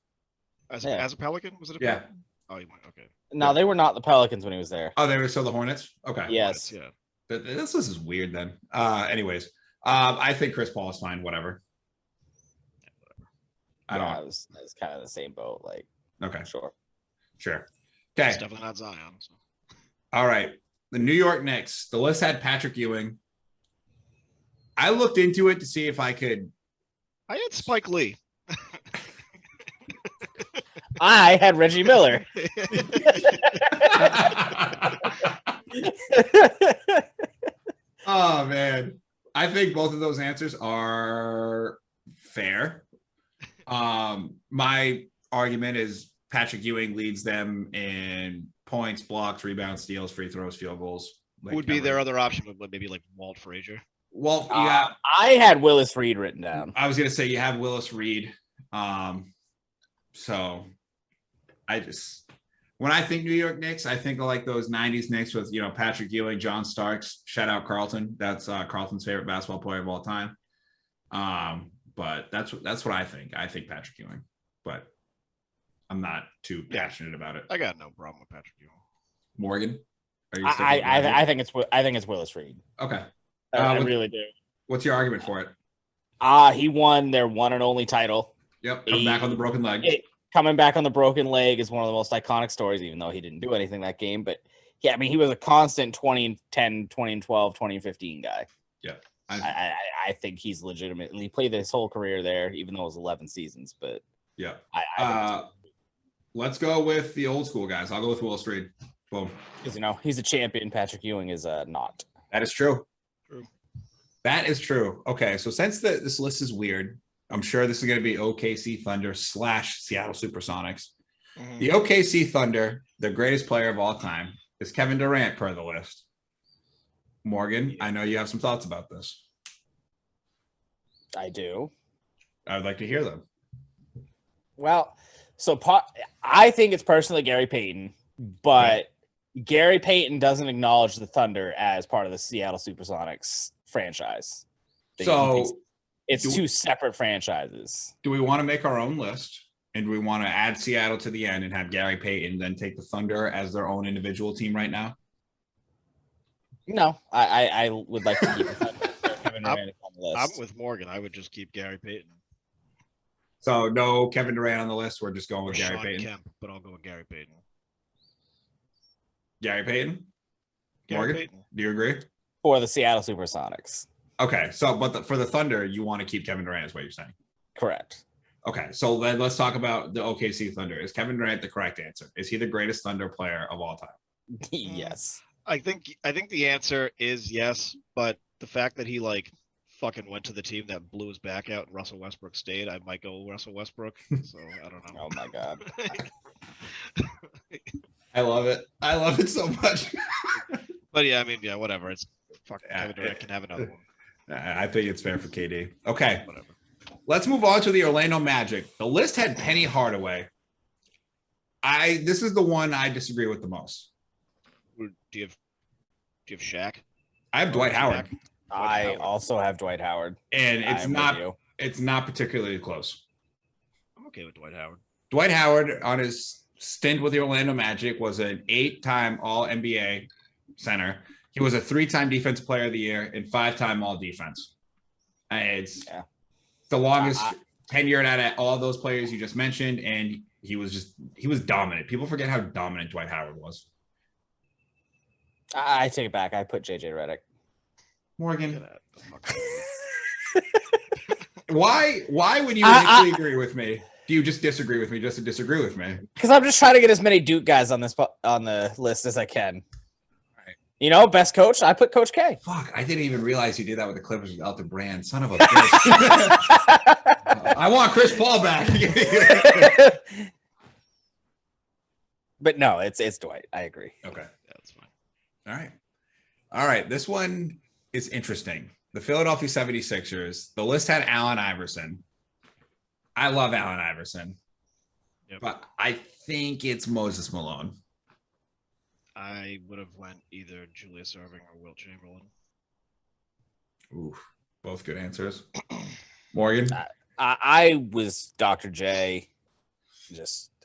[SPEAKER 3] as a Pelican? Was it a Pelican? Oh, he went. Okay.
[SPEAKER 2] No, they were not the Pelicans when he was there.
[SPEAKER 1] Oh, they were still the Hornets? Okay.
[SPEAKER 2] Yes.
[SPEAKER 3] Yeah.
[SPEAKER 1] This is weird then. Anyways, I think Chris Paul is fine. Whatever. I don't.
[SPEAKER 2] It was kind of the same boat. Like,
[SPEAKER 1] Okay.
[SPEAKER 2] sure.
[SPEAKER 1] Sure. Okay.
[SPEAKER 3] It's definitely not Zion. So.
[SPEAKER 1] All right. The New York Knicks. The list had Patrick Ewing. I looked into it to see if I could.
[SPEAKER 3] I had Spike Lee.
[SPEAKER 2] I had Reggie Miller.
[SPEAKER 1] Oh man, I think both of those answers are fair. My argument is Patrick Ewing leads them in points, blocks, rebounds, steals, free throws, field goals.
[SPEAKER 3] Who would be their other option? But maybe like Walt Frazier.
[SPEAKER 1] Well, yeah,
[SPEAKER 2] I had Willis Reed written down.
[SPEAKER 1] I was gonna say you have Willis Reed. So when I think New York Knicks, I think of like those 90s Knicks with, Patrick Ewing, John Starks, shout out Carlton. That's Carlton's favorite basketball player of all time. But that's what I think. I think Patrick Ewing, but I'm not too passionate about it.
[SPEAKER 3] I got no problem with Patrick Ewing.
[SPEAKER 1] Morgan, are you?
[SPEAKER 2] I think it's Willis Reed.
[SPEAKER 1] Okay.
[SPEAKER 2] I really do.
[SPEAKER 1] What's your argument for it?
[SPEAKER 2] He won their one and only title.
[SPEAKER 1] Yep. Come back on the broken leg.
[SPEAKER 2] Coming back on the broken leg is one of the most iconic stories, even though he didn't do anything that game. But yeah, I mean, he was a constant 2010, 2012, 2015 guy.
[SPEAKER 1] Yeah.
[SPEAKER 2] I think he's legitimately played his whole career there, even though it was 11 seasons. But
[SPEAKER 1] yeah.
[SPEAKER 2] I
[SPEAKER 1] let's go with the old school guys. I'll go with Willis Reed. Boom.
[SPEAKER 2] Because, he's a champion. Patrick Ewing is not.
[SPEAKER 1] That is true. That is true. Okay, so since this list is weird, I'm sure this is going to be OKC Thunder / Seattle Supersonics. Mm-hmm. The OKC Thunder, the greatest player of all time, is Kevin Durant per the list. Morgan, I know you have some thoughts about this.
[SPEAKER 2] I do.
[SPEAKER 1] I would like to hear them.
[SPEAKER 2] Well, so I think it's personally Gary Payton, but Gary Payton doesn't acknowledge the Thunder as part of the Seattle Supersonics franchise.
[SPEAKER 1] So
[SPEAKER 2] it's two separate franchises.
[SPEAKER 1] Do we want to make our own list? And do we want to add Seattle to the end and have Gary Payton then take the Thunder as their own individual team right now?
[SPEAKER 2] No, I would like to keep Kevin Durant on the list.
[SPEAKER 3] I'm with Morgan. I would just keep Gary Payton.
[SPEAKER 1] So no Kevin Durant on the list. We're just going with Gary
[SPEAKER 3] Sean
[SPEAKER 1] Payton.
[SPEAKER 3] Kemp, but I'll go with Gary Payton.
[SPEAKER 1] Gary Payton?
[SPEAKER 3] Gary
[SPEAKER 1] Morgan,
[SPEAKER 3] Payton.
[SPEAKER 1] Do you agree?
[SPEAKER 2] For the Seattle Supersonics.
[SPEAKER 1] Okay, so but for the Thunder, you want to keep Kevin Durant is what you're saying.
[SPEAKER 2] Correct.
[SPEAKER 1] Okay, so then let's talk about the OKC Thunder. Is Kevin Durant the correct answer? Is he the greatest Thunder player of all time?
[SPEAKER 2] Yes.
[SPEAKER 3] I think the answer is yes, but the fact that he fucking went to the team that blew his back out and Russell Westbrook stayed, I might go Russell Westbrook. So I don't know.
[SPEAKER 2] Oh my God.
[SPEAKER 1] I love it. I love it so much.
[SPEAKER 3] But yeah, I mean, yeah, whatever. It's fucking Kevin Durant can have another one.
[SPEAKER 1] I think it's fair for KD. Okay.
[SPEAKER 3] Whatever.
[SPEAKER 1] Let's move on to the Orlando Magic. The list had Penny Hardaway. This is the one I disagree with the most.
[SPEAKER 3] Do you have Shaq?
[SPEAKER 1] I have Dwight Howard.
[SPEAKER 2] I also have Dwight Howard.
[SPEAKER 1] And it's not particularly close.
[SPEAKER 3] I'm okay with Dwight Howard.
[SPEAKER 1] Dwight Howard, on his stint with the Orlando Magic, was an 8-time All-NBA center. He was a 3-time Defensive Player of the Year and 5-time All-Defense. It's the longest tenured out of all those players you just mentioned, and he was dominant. People forget how dominant Dwight Howard was.
[SPEAKER 2] I take it back. I put JJ Redick.
[SPEAKER 1] Morgan. Why would you initially agree with me? Do you just disagree with me just to disagree with me?
[SPEAKER 2] Because I'm just trying to get as many Duke guys on the list as I can. Right. Best coach. I put Coach K.
[SPEAKER 1] Fuck, I didn't even realize you did that with the Clippers without the brand. Son of a bitch. I want Chris Paul back.
[SPEAKER 2] But no, it's Dwight. I agree.
[SPEAKER 1] Okay.
[SPEAKER 3] That's fine.
[SPEAKER 1] All right. This one is interesting. The Philadelphia 76ers. The list had Allen Iverson. I love Allen Iverson.
[SPEAKER 3] Yep.
[SPEAKER 1] But I think it's Moses Malone.
[SPEAKER 3] I would have went either Julius Erving or Wilt Chamberlain.
[SPEAKER 1] Ooh, both good answers. Morgan?
[SPEAKER 2] I was Dr. J.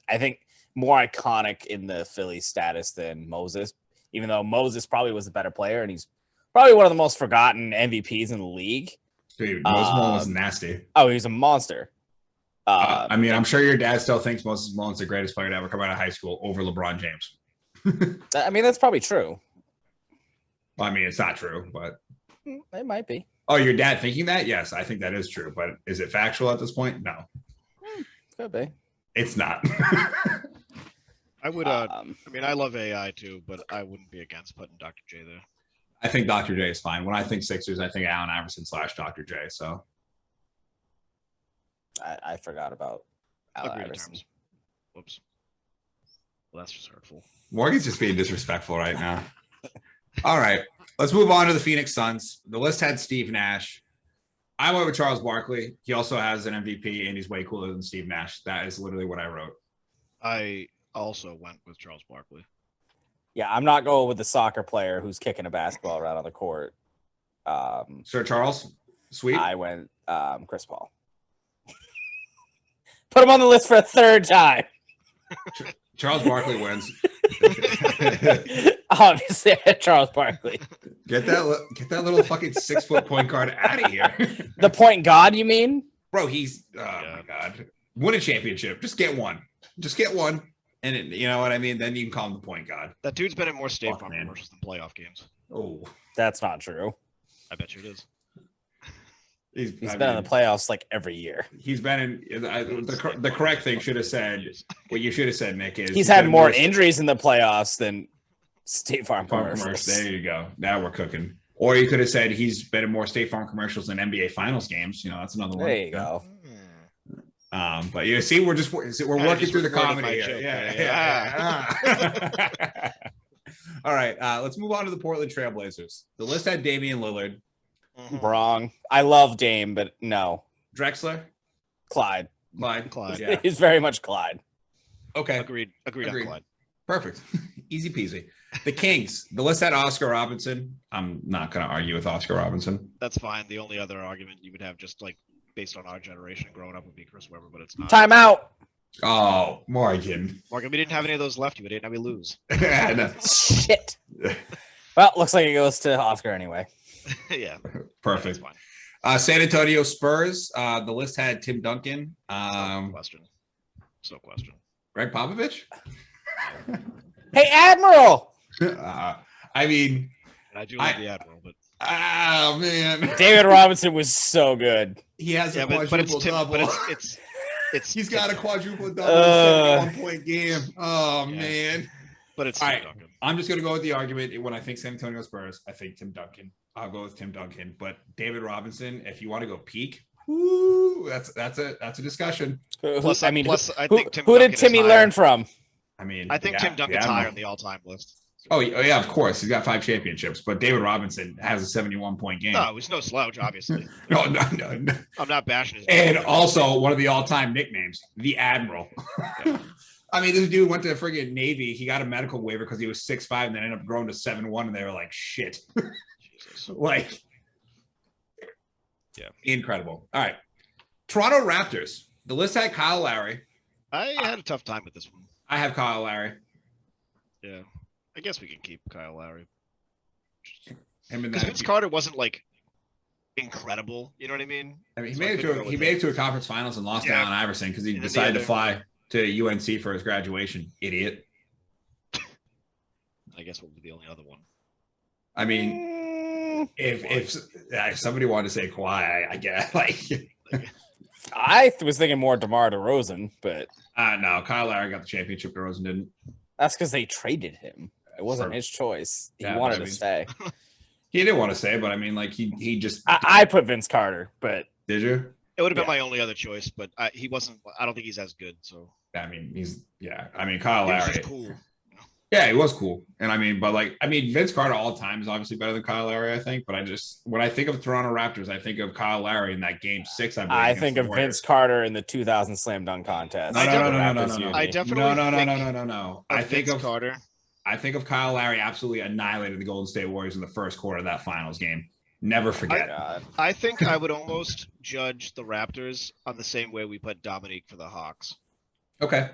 [SPEAKER 2] I think more iconic in the Philly status than Moses, even though Moses probably was a better player, and he's probably one of the most forgotten MVPs in the league.
[SPEAKER 1] Dude, Moses Malone was nasty.
[SPEAKER 2] Oh, he was a monster.
[SPEAKER 1] I mean, I'm sure your dad still thinks Moses Malone's the greatest player to ever come out of high school over LeBron James.
[SPEAKER 2] I mean, that's probably true.
[SPEAKER 1] Well, I mean, it's not true, but
[SPEAKER 2] It might be.
[SPEAKER 1] oh, your dad thinking that? Yes, I think that is true. But is it factual at this point? No,
[SPEAKER 2] Could be.
[SPEAKER 1] it's not.
[SPEAKER 3] I would. I mean, I love AI too, but I wouldn't be against putting Dr. J there.
[SPEAKER 1] I think Dr. J is fine. When I think Sixers, I think Allen Iverson / Dr. J. So
[SPEAKER 2] I forgot about Allen Iverson.
[SPEAKER 3] Terms. Whoops. Well, that's just hurtful.
[SPEAKER 1] Morgan's just being disrespectful right now. All right, let's move on to the Phoenix Suns. The list had Steve Nash. I went with Charles Barkley. He also has an MVP, and he's way cooler than Steve Nash. That is literally what I wrote.
[SPEAKER 3] I also went with Charles Barkley.
[SPEAKER 2] Yeah, I'm not going with the soccer player who's kicking a basketball around on the court.
[SPEAKER 1] Sir Charles, sweet.
[SPEAKER 2] I went Chris Paul. Put him on the list for a third time.
[SPEAKER 1] Charles Barkley wins.
[SPEAKER 2] Obviously, Charles Barkley.
[SPEAKER 1] Get that little fucking 6-foot point guard out of here.
[SPEAKER 2] The point god, you mean?
[SPEAKER 1] Bro, he's my god. Win a championship. Just get one. And you know what I mean? Then you can call him the point god.
[SPEAKER 3] That dude's been in more State Farm commercials than playoff games.
[SPEAKER 1] Oh,
[SPEAKER 2] That's not true.
[SPEAKER 3] I bet you it is.
[SPEAKER 2] He's been in the playoffs like every year.
[SPEAKER 1] He's been in the correct thing should have said what you should have said, Nick, is
[SPEAKER 2] he's had more injuries in the playoffs than State Farm commercials.
[SPEAKER 1] There you go. Now we're cooking. Or you could have said he's been in more State Farm commercials than NBA Finals games. You know, that's another one.
[SPEAKER 2] There you go.
[SPEAKER 1] But you see, we're working through the comedy here. Yeah. All right, let's move on to the Portland Trailblazers. The list had Damian Lillard.
[SPEAKER 2] Wrong. I love Dame, but no.
[SPEAKER 1] Drexler?
[SPEAKER 2] Clyde.
[SPEAKER 1] Yeah.
[SPEAKER 2] He's very much Clyde.
[SPEAKER 1] Okay.
[SPEAKER 3] Agreed on Clyde.
[SPEAKER 1] Perfect. Easy peasy. The Kings. The list had Oscar Robinson. I'm not going to argue with Oscar Robinson.
[SPEAKER 3] That's fine. The only other argument you would have just like based on our generation growing up would be Chris Webber, but it's not.
[SPEAKER 2] Time out.
[SPEAKER 1] Oh, Morgan.
[SPEAKER 3] Morgan, we didn't have any of those left. You didn't have me lose.
[SPEAKER 2] Shit. Well, looks like it goes to Oscar anyway.
[SPEAKER 3] Yeah.
[SPEAKER 1] Perfect.
[SPEAKER 3] Fine.
[SPEAKER 1] San Antonio Spurs. The list had Tim Duncan.
[SPEAKER 3] No question.
[SPEAKER 1] Greg Popovich?
[SPEAKER 2] Hey, Admiral.
[SPEAKER 1] I mean,
[SPEAKER 3] and I do like the Admiral, but
[SPEAKER 1] oh man,
[SPEAKER 2] David Robinson was so good.
[SPEAKER 1] He has a quadruple double.
[SPEAKER 3] But it's
[SPEAKER 1] he's got a quadruple double, 71-point game. Oh man.
[SPEAKER 3] But it's
[SPEAKER 1] all
[SPEAKER 3] Tim
[SPEAKER 1] right.
[SPEAKER 3] Duncan.
[SPEAKER 1] I'm just gonna go with the argument. When I think San Antonio Spurs, I think Tim Duncan. I'll go with Tim Duncan. But David Robinson, if you want to go peak, whoo, that's a discussion.
[SPEAKER 3] Plus, I think Tim
[SPEAKER 2] who
[SPEAKER 3] Duncan
[SPEAKER 2] did Timmy
[SPEAKER 3] is
[SPEAKER 2] learn from?
[SPEAKER 1] I mean,
[SPEAKER 3] I think Tim Duncan's higher on the all-time list.
[SPEAKER 1] Oh yeah, of course. He's got 5 championships, but David Robinson has a 71-point game.
[SPEAKER 3] No, he's no slouch, obviously.
[SPEAKER 1] No.
[SPEAKER 3] I'm not bashing his
[SPEAKER 1] and also one of the all-time nicknames, the Admiral.
[SPEAKER 3] Yeah.
[SPEAKER 1] I mean, this dude went to friggin' Navy. He got a medical waiver because he was 6'5", and then ended up growing to 7'1", and they were like, shit.
[SPEAKER 3] Jesus.
[SPEAKER 1] Like,
[SPEAKER 3] yeah.
[SPEAKER 1] Incredible. All right. Toronto Raptors. The list had Kyle Lowry.
[SPEAKER 3] I had a tough time with this one.
[SPEAKER 1] I have Kyle Lowry.
[SPEAKER 3] Yeah. I guess we can keep Kyle Lowry.
[SPEAKER 1] Because
[SPEAKER 3] Vince Carter wasn't like incredible. You know what I mean?
[SPEAKER 1] I mean, he made it to a conference finals and lost to Allen Iverson because he decided to fly to UNC for his graduation. Idiot.
[SPEAKER 3] I guess what would be the only other one?
[SPEAKER 1] I mean, if somebody wanted to say Kawhi, I guess
[SPEAKER 2] I was thinking more DeMar DeRozan, but
[SPEAKER 1] no, Kyle Lowry got the championship. DeRozan didn't.
[SPEAKER 2] That's because they traded him. It wasn't his choice. He wanted to stay.
[SPEAKER 1] He didn't want to stay, but I mean, like he just.
[SPEAKER 2] I put Vince Carter, but
[SPEAKER 1] did you?
[SPEAKER 3] It would have been my only other choice, but he wasn't. I don't think he's as good. So
[SPEAKER 1] I mean, Kyle
[SPEAKER 3] He was
[SPEAKER 1] Lowry.
[SPEAKER 3] just cool.
[SPEAKER 1] Yeah, he was cool. And Vince Carter all time is obviously better than Kyle Lowry, I think. But when I think of Toronto Raptors, I think of Kyle Lowry in that game 6, I believe.
[SPEAKER 2] I think of Vince Carter in the 2000 slam dunk contest.
[SPEAKER 1] No.
[SPEAKER 3] I definitely
[SPEAKER 1] No. I think of
[SPEAKER 3] Carter.
[SPEAKER 1] I think of Kyle Lowry absolutely annihilated the Golden State Warriors in the first quarter of that finals game. Never forget.
[SPEAKER 3] I think I would almost judge the Raptors on the same way we put Dominique for the Hawks.
[SPEAKER 1] Okay.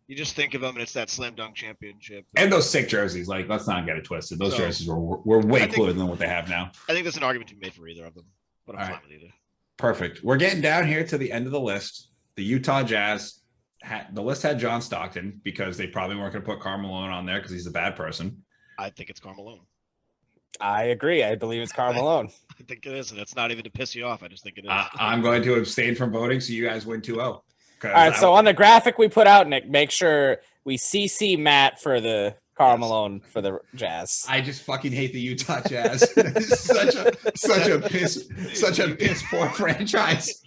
[SPEAKER 3] You just think of them, and it's that slam dunk championship.
[SPEAKER 1] And those sick jerseys. Like, let's not get it twisted. Those jerseys were way cooler than what they have now.
[SPEAKER 3] I think there's an argument to be made for either of them, but I'm fine with either.
[SPEAKER 1] Perfect. We're getting down here to the end of the list. The Utah Jazz. The list had John Stockton because they probably weren't going to put Karl Malone on there because he's a bad person.
[SPEAKER 3] I think it's Karl Malone.
[SPEAKER 2] I agree. I believe it's Karl Malone.
[SPEAKER 3] I think it is, and it's not even to piss you off. I just think it is.
[SPEAKER 1] I'm going to abstain from voting, so you guys win 2-0.
[SPEAKER 2] All right, so on the graphic we put out, Nick, make sure we CC Matt for the Karl Malone for the Jazz.
[SPEAKER 1] I just fucking hate the Utah Jazz. such a piss poor franchise.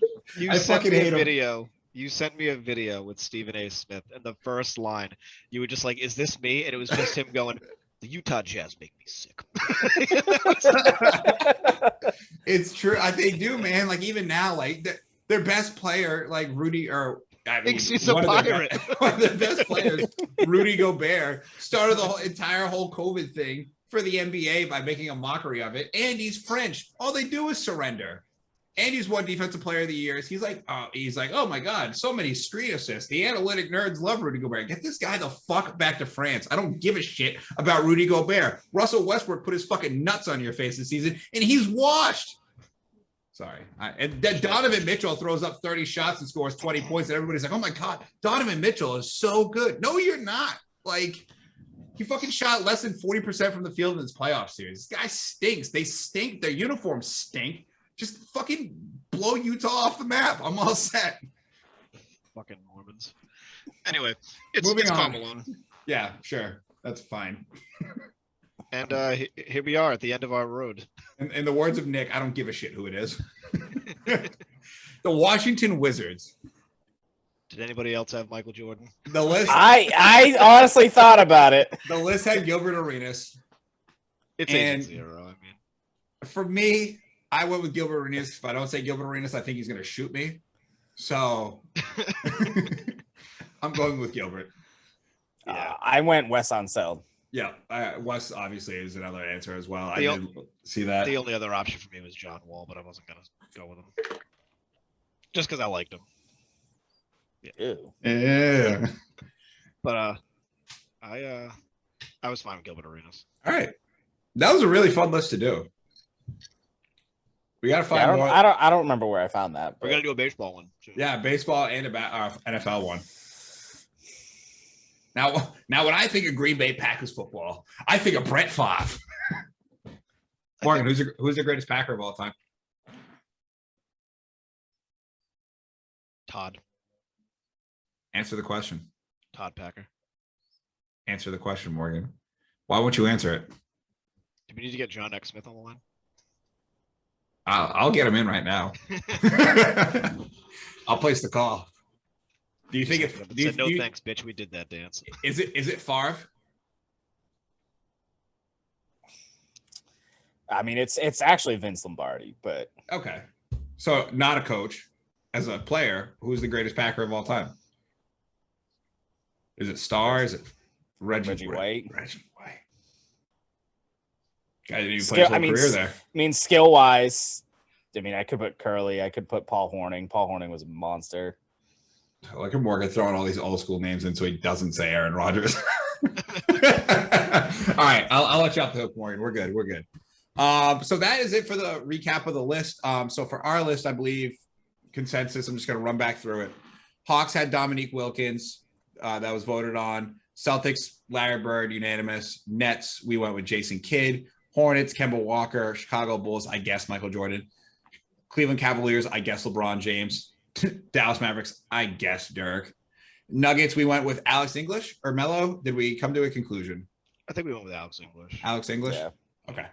[SPEAKER 1] I fucking hate them.
[SPEAKER 3] You sent me a video with Stephen A. Smith, and the first line, you were just like, "Is this me?" And it was just him going, "The Utah Jazz make me sick."
[SPEAKER 1] It's true. They do, man. Like even now, like their best player, like Rudy,
[SPEAKER 3] thinks he's a pirate.
[SPEAKER 1] One of their best players, Rudy Gobert, started the entire COVID thing for the NBA by making a mockery of it. And he's French. All they do is surrender. And he's won Defensive Player of the Year. He's like, oh my God, so many screen assists. The analytic nerds love Rudy Gobert. Get this guy the fuck back to France. I don't give a shit about Rudy Gobert. Russell Westbrook put his fucking nuts on your face this season, and he's washed. Sorry. And then Donovan Mitchell throws up 30 shots and scores 20 points, and everybody's like, oh my God, Donovan Mitchell is so good. No, you're not. Like, he fucking shot less than 40% from the field in this playoff series. This guy stinks. They stink. Their uniforms stink. Just fucking blow Utah off the map. I'm all set.
[SPEAKER 3] Fucking Mormons. Anyway, it's Karl Malone.
[SPEAKER 1] Yeah, sure. That's fine.
[SPEAKER 3] And here we are at the end of our road.
[SPEAKER 1] In the words of Nick, I don't give a shit who it is. The Washington Wizards.
[SPEAKER 3] Did anybody else have Michael Jordan?
[SPEAKER 1] The list.
[SPEAKER 2] I honestly thought about it.
[SPEAKER 1] The list had Gilbert Arenas.
[SPEAKER 3] It's 8-0. I mean,
[SPEAKER 1] for me, I went with Gilbert Arenas. If I don't say Gilbert Arenas, I think he's going to shoot me. So I'm going with Gilbert.
[SPEAKER 2] I went Wes Unseld.
[SPEAKER 1] Yeah, Wes obviously is another answer as well. I did see that.
[SPEAKER 3] The only other option for me was John Wall, but I wasn't going to go with him. Just because I liked him.
[SPEAKER 1] Yeah.
[SPEAKER 3] But I was fine with Gilbert Arenas.
[SPEAKER 1] All right. That was a really fun list to do. We got to find more.
[SPEAKER 2] I don't remember where I found that.
[SPEAKER 3] We're going to do a baseball one, too.
[SPEAKER 1] Yeah, baseball and NFL one. Now, when I think of Green Bay Packers football, I think of Brett Favre. Morgan, who's the greatest Packer of all time?
[SPEAKER 3] Todd.
[SPEAKER 1] Answer the question.
[SPEAKER 3] Todd Packer.
[SPEAKER 1] Answer the question, Morgan. Why won't you answer it?
[SPEAKER 3] Do we need to get John X. Smith on the line?
[SPEAKER 1] I'll get him in right now. I'll place the call. Do you think
[SPEAKER 3] thanks, bitch. We did that dance.
[SPEAKER 1] Is it Favre?
[SPEAKER 2] I mean, it's actually Vince Lombardi, but
[SPEAKER 1] okay. So not a coach, as a player, who's the greatest Packer of all time? Is it Starr? Is it Reggie
[SPEAKER 2] White?
[SPEAKER 1] Reggie White. Guy didn't even play his whole career there.
[SPEAKER 2] I mean, skill wise, I could put Curly. I could put Paul Hornung. Paul Hornung was a monster.
[SPEAKER 1] Look at Morgan throwing all these old school names in so he doesn't say Aaron Rodgers. All right, I'll let you off the hook, Morgan. We're good. So that is it for the recap of the list. So for our list, I believe consensus. I'm just going to run back through it. Hawks had Dominique Wilkins. That was voted on. Celtics, Larry Bird, unanimous. Nets, we went with Jason Kidd. Hornets, Kemba Walker. Chicago Bulls, I guess Michael Jordan. Cleveland Cavaliers, I guess LeBron James. Dallas Mavericks, I guess Dirk. Nuggets, we went with Alex English or Melo. Did we come to a conclusion?
[SPEAKER 3] I think we went with Alex English.
[SPEAKER 1] Alex English?
[SPEAKER 2] Yeah.
[SPEAKER 1] Okay.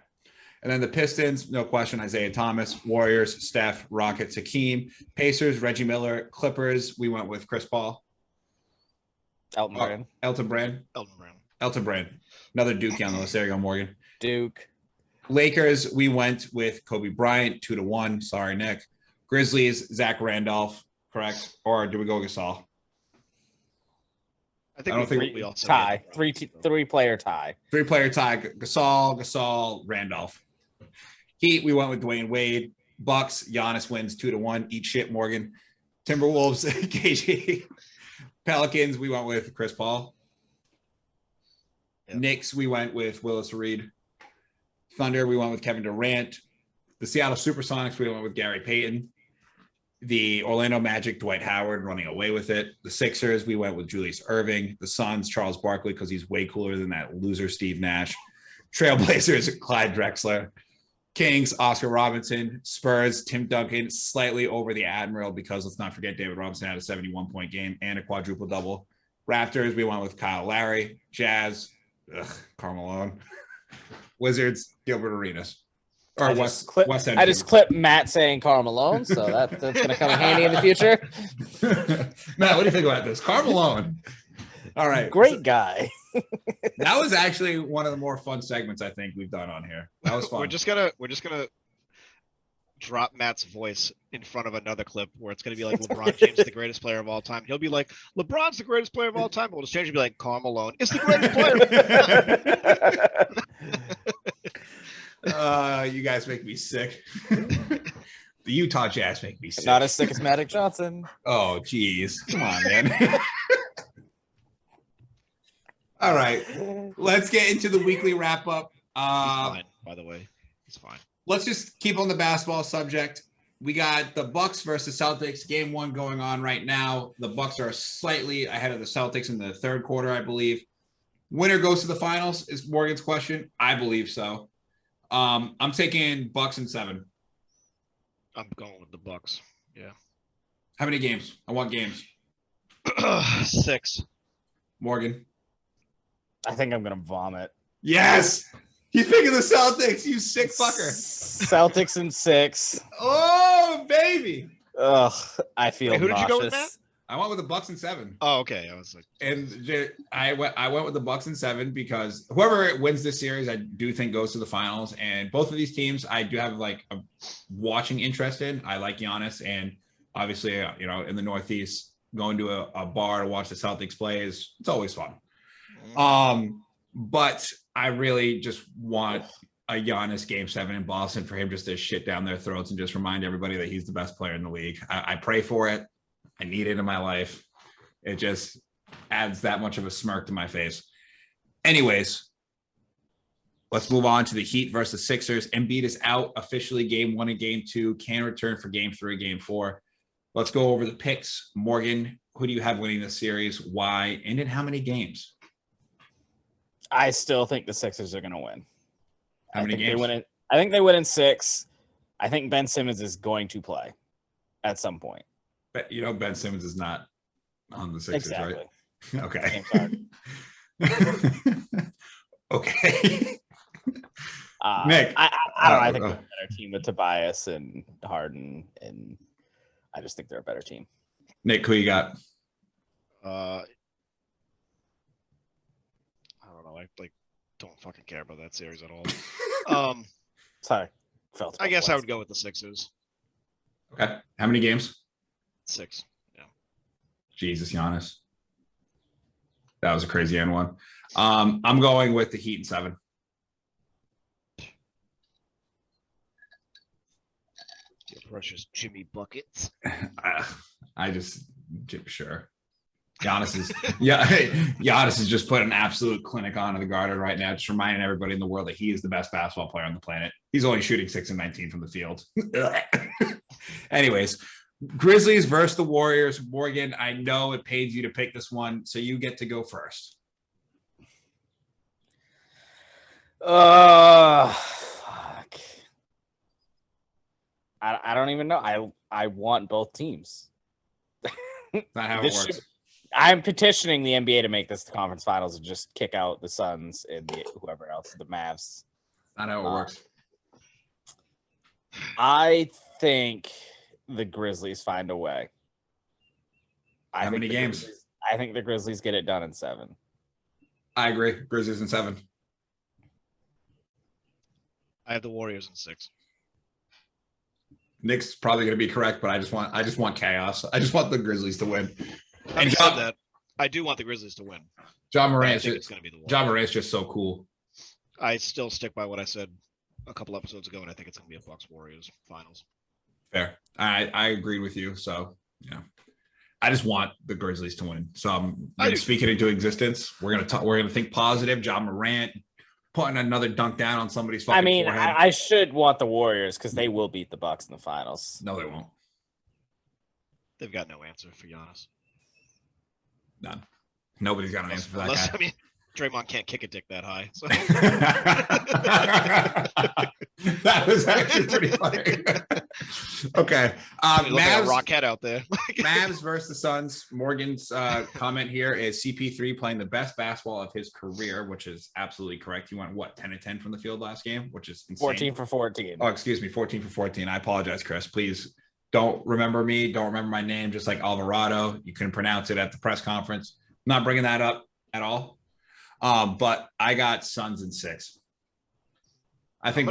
[SPEAKER 1] And then the Pistons, no question, Isaiah Thomas. Warriors, Steph. Rockets, Hakeem. Pacers, Reggie Miller. Clippers, we went with Chris Paul.
[SPEAKER 2] Elton Brand.
[SPEAKER 1] Elton Brand.
[SPEAKER 3] Elton Brown.
[SPEAKER 1] Elton Brand. Another Dookie on the list. There you go, Morgan.
[SPEAKER 2] Duke.
[SPEAKER 1] Lakers, we went with Kobe Bryant, 2-1. Sorry, Nick. Grizzlies, Zach Randolph, correct? Or do we go Gasol?
[SPEAKER 3] I think
[SPEAKER 1] I don't think
[SPEAKER 3] we all said
[SPEAKER 2] Tie.
[SPEAKER 3] yeah.
[SPEAKER 2] Three-player tie.
[SPEAKER 1] 3-player tie. Gasol, Randolph. Heat, we went with Dwayne Wade. Bucks, Giannis wins 2-1. Eat shit, Morgan. Timberwolves, KG. Pelicans, we went with Chris Paul.
[SPEAKER 3] Yep.
[SPEAKER 1] Knicks, we went with Willis Reed. Thunder, we went with Kevin Durant. The Seattle Supersonics, we went with Gary Payton. The Orlando Magic, Dwight Howard running away with it. The Sixers, we went with Julius Erving. The Suns, Charles Barkley, because he's way cooler than that loser Steve Nash. Trailblazers, Clyde Drexler. Kings, Oscar Robinson. Spurs, Tim Duncan, slightly over the Admiral because let's not forget David Robinson had a 71-point game and a quadruple double. Raptors, we went with Kyle Lowry. Jazz, Karl Malone. Wizards, Gilbert Arenas. Or West End.
[SPEAKER 2] I just clipped Matt saying Karl Malone, so that's going to come in handy in the future.
[SPEAKER 1] Matt, what do you think about this? Karl Malone. All right.
[SPEAKER 2] Great guy.
[SPEAKER 1] That was actually one of the more fun segments I think we've done on here. That was fun.
[SPEAKER 3] We're just gonna drop Matt's voice in front of another clip where it's gonna be like LeBron James is the greatest player of all time. He'll be like, LeBron's the greatest player of all time. We'll just change it to be like Karl Malone is the greatest player.
[SPEAKER 1] You guys make me sick. The Utah Jazz make me sick.
[SPEAKER 2] Not as sick as Magic Johnson.
[SPEAKER 1] Oh, geez. Come on, man. All right. Let's get into the weekly wrap-up.
[SPEAKER 3] He's fine, by the way. He's fine.
[SPEAKER 1] Let's just keep on the basketball subject. We got the Bucks versus Celtics, game 1 going on right now. The Bucks are slightly ahead of the Celtics in the third quarter, I believe. Winner goes to the finals is Morgan's question. I believe so. I'm taking Bucks in 7.
[SPEAKER 3] I'm going with the Bucks. Yeah.
[SPEAKER 1] How many games? I want games.
[SPEAKER 3] 6.
[SPEAKER 1] Morgan.
[SPEAKER 2] I think I'm going to vomit.
[SPEAKER 1] Yes. He's picking the Celtics, you sick fucker.
[SPEAKER 2] Celtics in 6.
[SPEAKER 1] Oh, baby.
[SPEAKER 2] Ugh, I feel
[SPEAKER 3] Wait, who
[SPEAKER 2] nauseous.
[SPEAKER 3] did you go with, Matt?
[SPEAKER 1] I went with the Bucks in 7.
[SPEAKER 3] Oh, okay. I was like,
[SPEAKER 1] and I went with the Bucks in 7 because whoever wins this series, I do think goes to the finals. And both of these teams, I do have like a watching interest in. I like Giannis, and obviously, in the Northeast, going to a bar to watch the Celtics play it's always fun. But I really just want a Giannis game 7 in Boston for him just to shit down their throats and just remind everybody that he's the best player in the league. I pray for it. I need it in my life. It just adds that much of a smirk to my face. Anyways, let's move on to the Heat versus Sixers. Embiid is out officially game 1 and game 2. Can return for game 3, game 4. Let's go over the picks. Morgan, who do you have winning this series? Why? And in how many games?
[SPEAKER 2] I still think the Sixers are going to win.
[SPEAKER 1] How many games?
[SPEAKER 2] I think they win in 6. I think Ben Simmons is going to play at some point.
[SPEAKER 1] But Ben Simmons is not on the Sixers,
[SPEAKER 2] exactly.
[SPEAKER 1] Right? Okay. Okay. Nick.
[SPEAKER 2] I don't know. I think they're a better team with Tobias and Harden, and I just think they're a better team.
[SPEAKER 1] Nick, who you got?
[SPEAKER 3] I don't know. I don't fucking care about that series at all.
[SPEAKER 2] Sorry.
[SPEAKER 3] I guess I would go with the Sixers.
[SPEAKER 1] Okay. How many games?
[SPEAKER 3] 6. Yeah.
[SPEAKER 1] Jesus, Giannis. That was a crazy end one. I'm going with the Heat in 7.
[SPEAKER 3] Your precious Jimmy buckets.
[SPEAKER 1] I just sure. Giannis is just put an absolute clinic on in the Garden right now, just reminding everybody in the world that he is the best basketball player on the planet. He's only shooting 6 and 19 from the field. Anyways, Grizzlies versus the Warriors. Morgan, I know it pains you to pick this one, so you get to go first.
[SPEAKER 2] Fuck. I don't even know. I want both teams.
[SPEAKER 1] That's not how it works.
[SPEAKER 2] I'm petitioning the NBA to make this the conference finals and just kick out the Suns and whoever else, the Mavs.
[SPEAKER 1] Not how it works.
[SPEAKER 2] I think the Grizzlies find a way.
[SPEAKER 1] How many games?
[SPEAKER 2] I I think the Grizzlies get it done in 7.
[SPEAKER 1] I agree. Grizzlies in 7.
[SPEAKER 3] I have the Warriors in 6.
[SPEAKER 1] Nick's probably going to be correct, but I just want chaos. I just want the Grizzlies to win.
[SPEAKER 3] Having said that, I do want the Grizzlies to win.
[SPEAKER 1] John
[SPEAKER 3] I
[SPEAKER 1] Morant's
[SPEAKER 3] think it's going to be the Warriors.
[SPEAKER 1] John Morant's just so cool.
[SPEAKER 3] I still stick by what I said a couple episodes ago, and I think it's going to be a Bucks Warriors finals.
[SPEAKER 1] Fair. I agreed with you. So yeah, I just want the Grizzlies to win. So I'm speaking into existence. We're gonna think positive. John Morant putting another dunk down on somebody's fucking forehead.
[SPEAKER 2] I should want the Warriors because they will beat the Bucks in the finals.
[SPEAKER 1] No, they won't.
[SPEAKER 3] They've got no answer for Giannis.
[SPEAKER 1] None. Nobody's got an answer for that
[SPEAKER 3] Unless,
[SPEAKER 1] guy.
[SPEAKER 3] I mean, Draymond can't kick a dick that high. So.
[SPEAKER 1] That was actually pretty funny. Okay.
[SPEAKER 3] Look like a rockhead out there.
[SPEAKER 1] Mavs versus the Suns. Morgan's comment here is CP3 playing the best basketball of his career, which is absolutely correct. He went, 10 of 10 from the field last game, which is insane.
[SPEAKER 2] 14 for 14.
[SPEAKER 1] Oh, excuse me, 14 for 14. I apologize, Chris. Please don't remember me. Don't remember my name, just like Alvarado. You couldn't pronounce it at the press conference. I'm not bringing that up at all. But I got Suns in 6. I think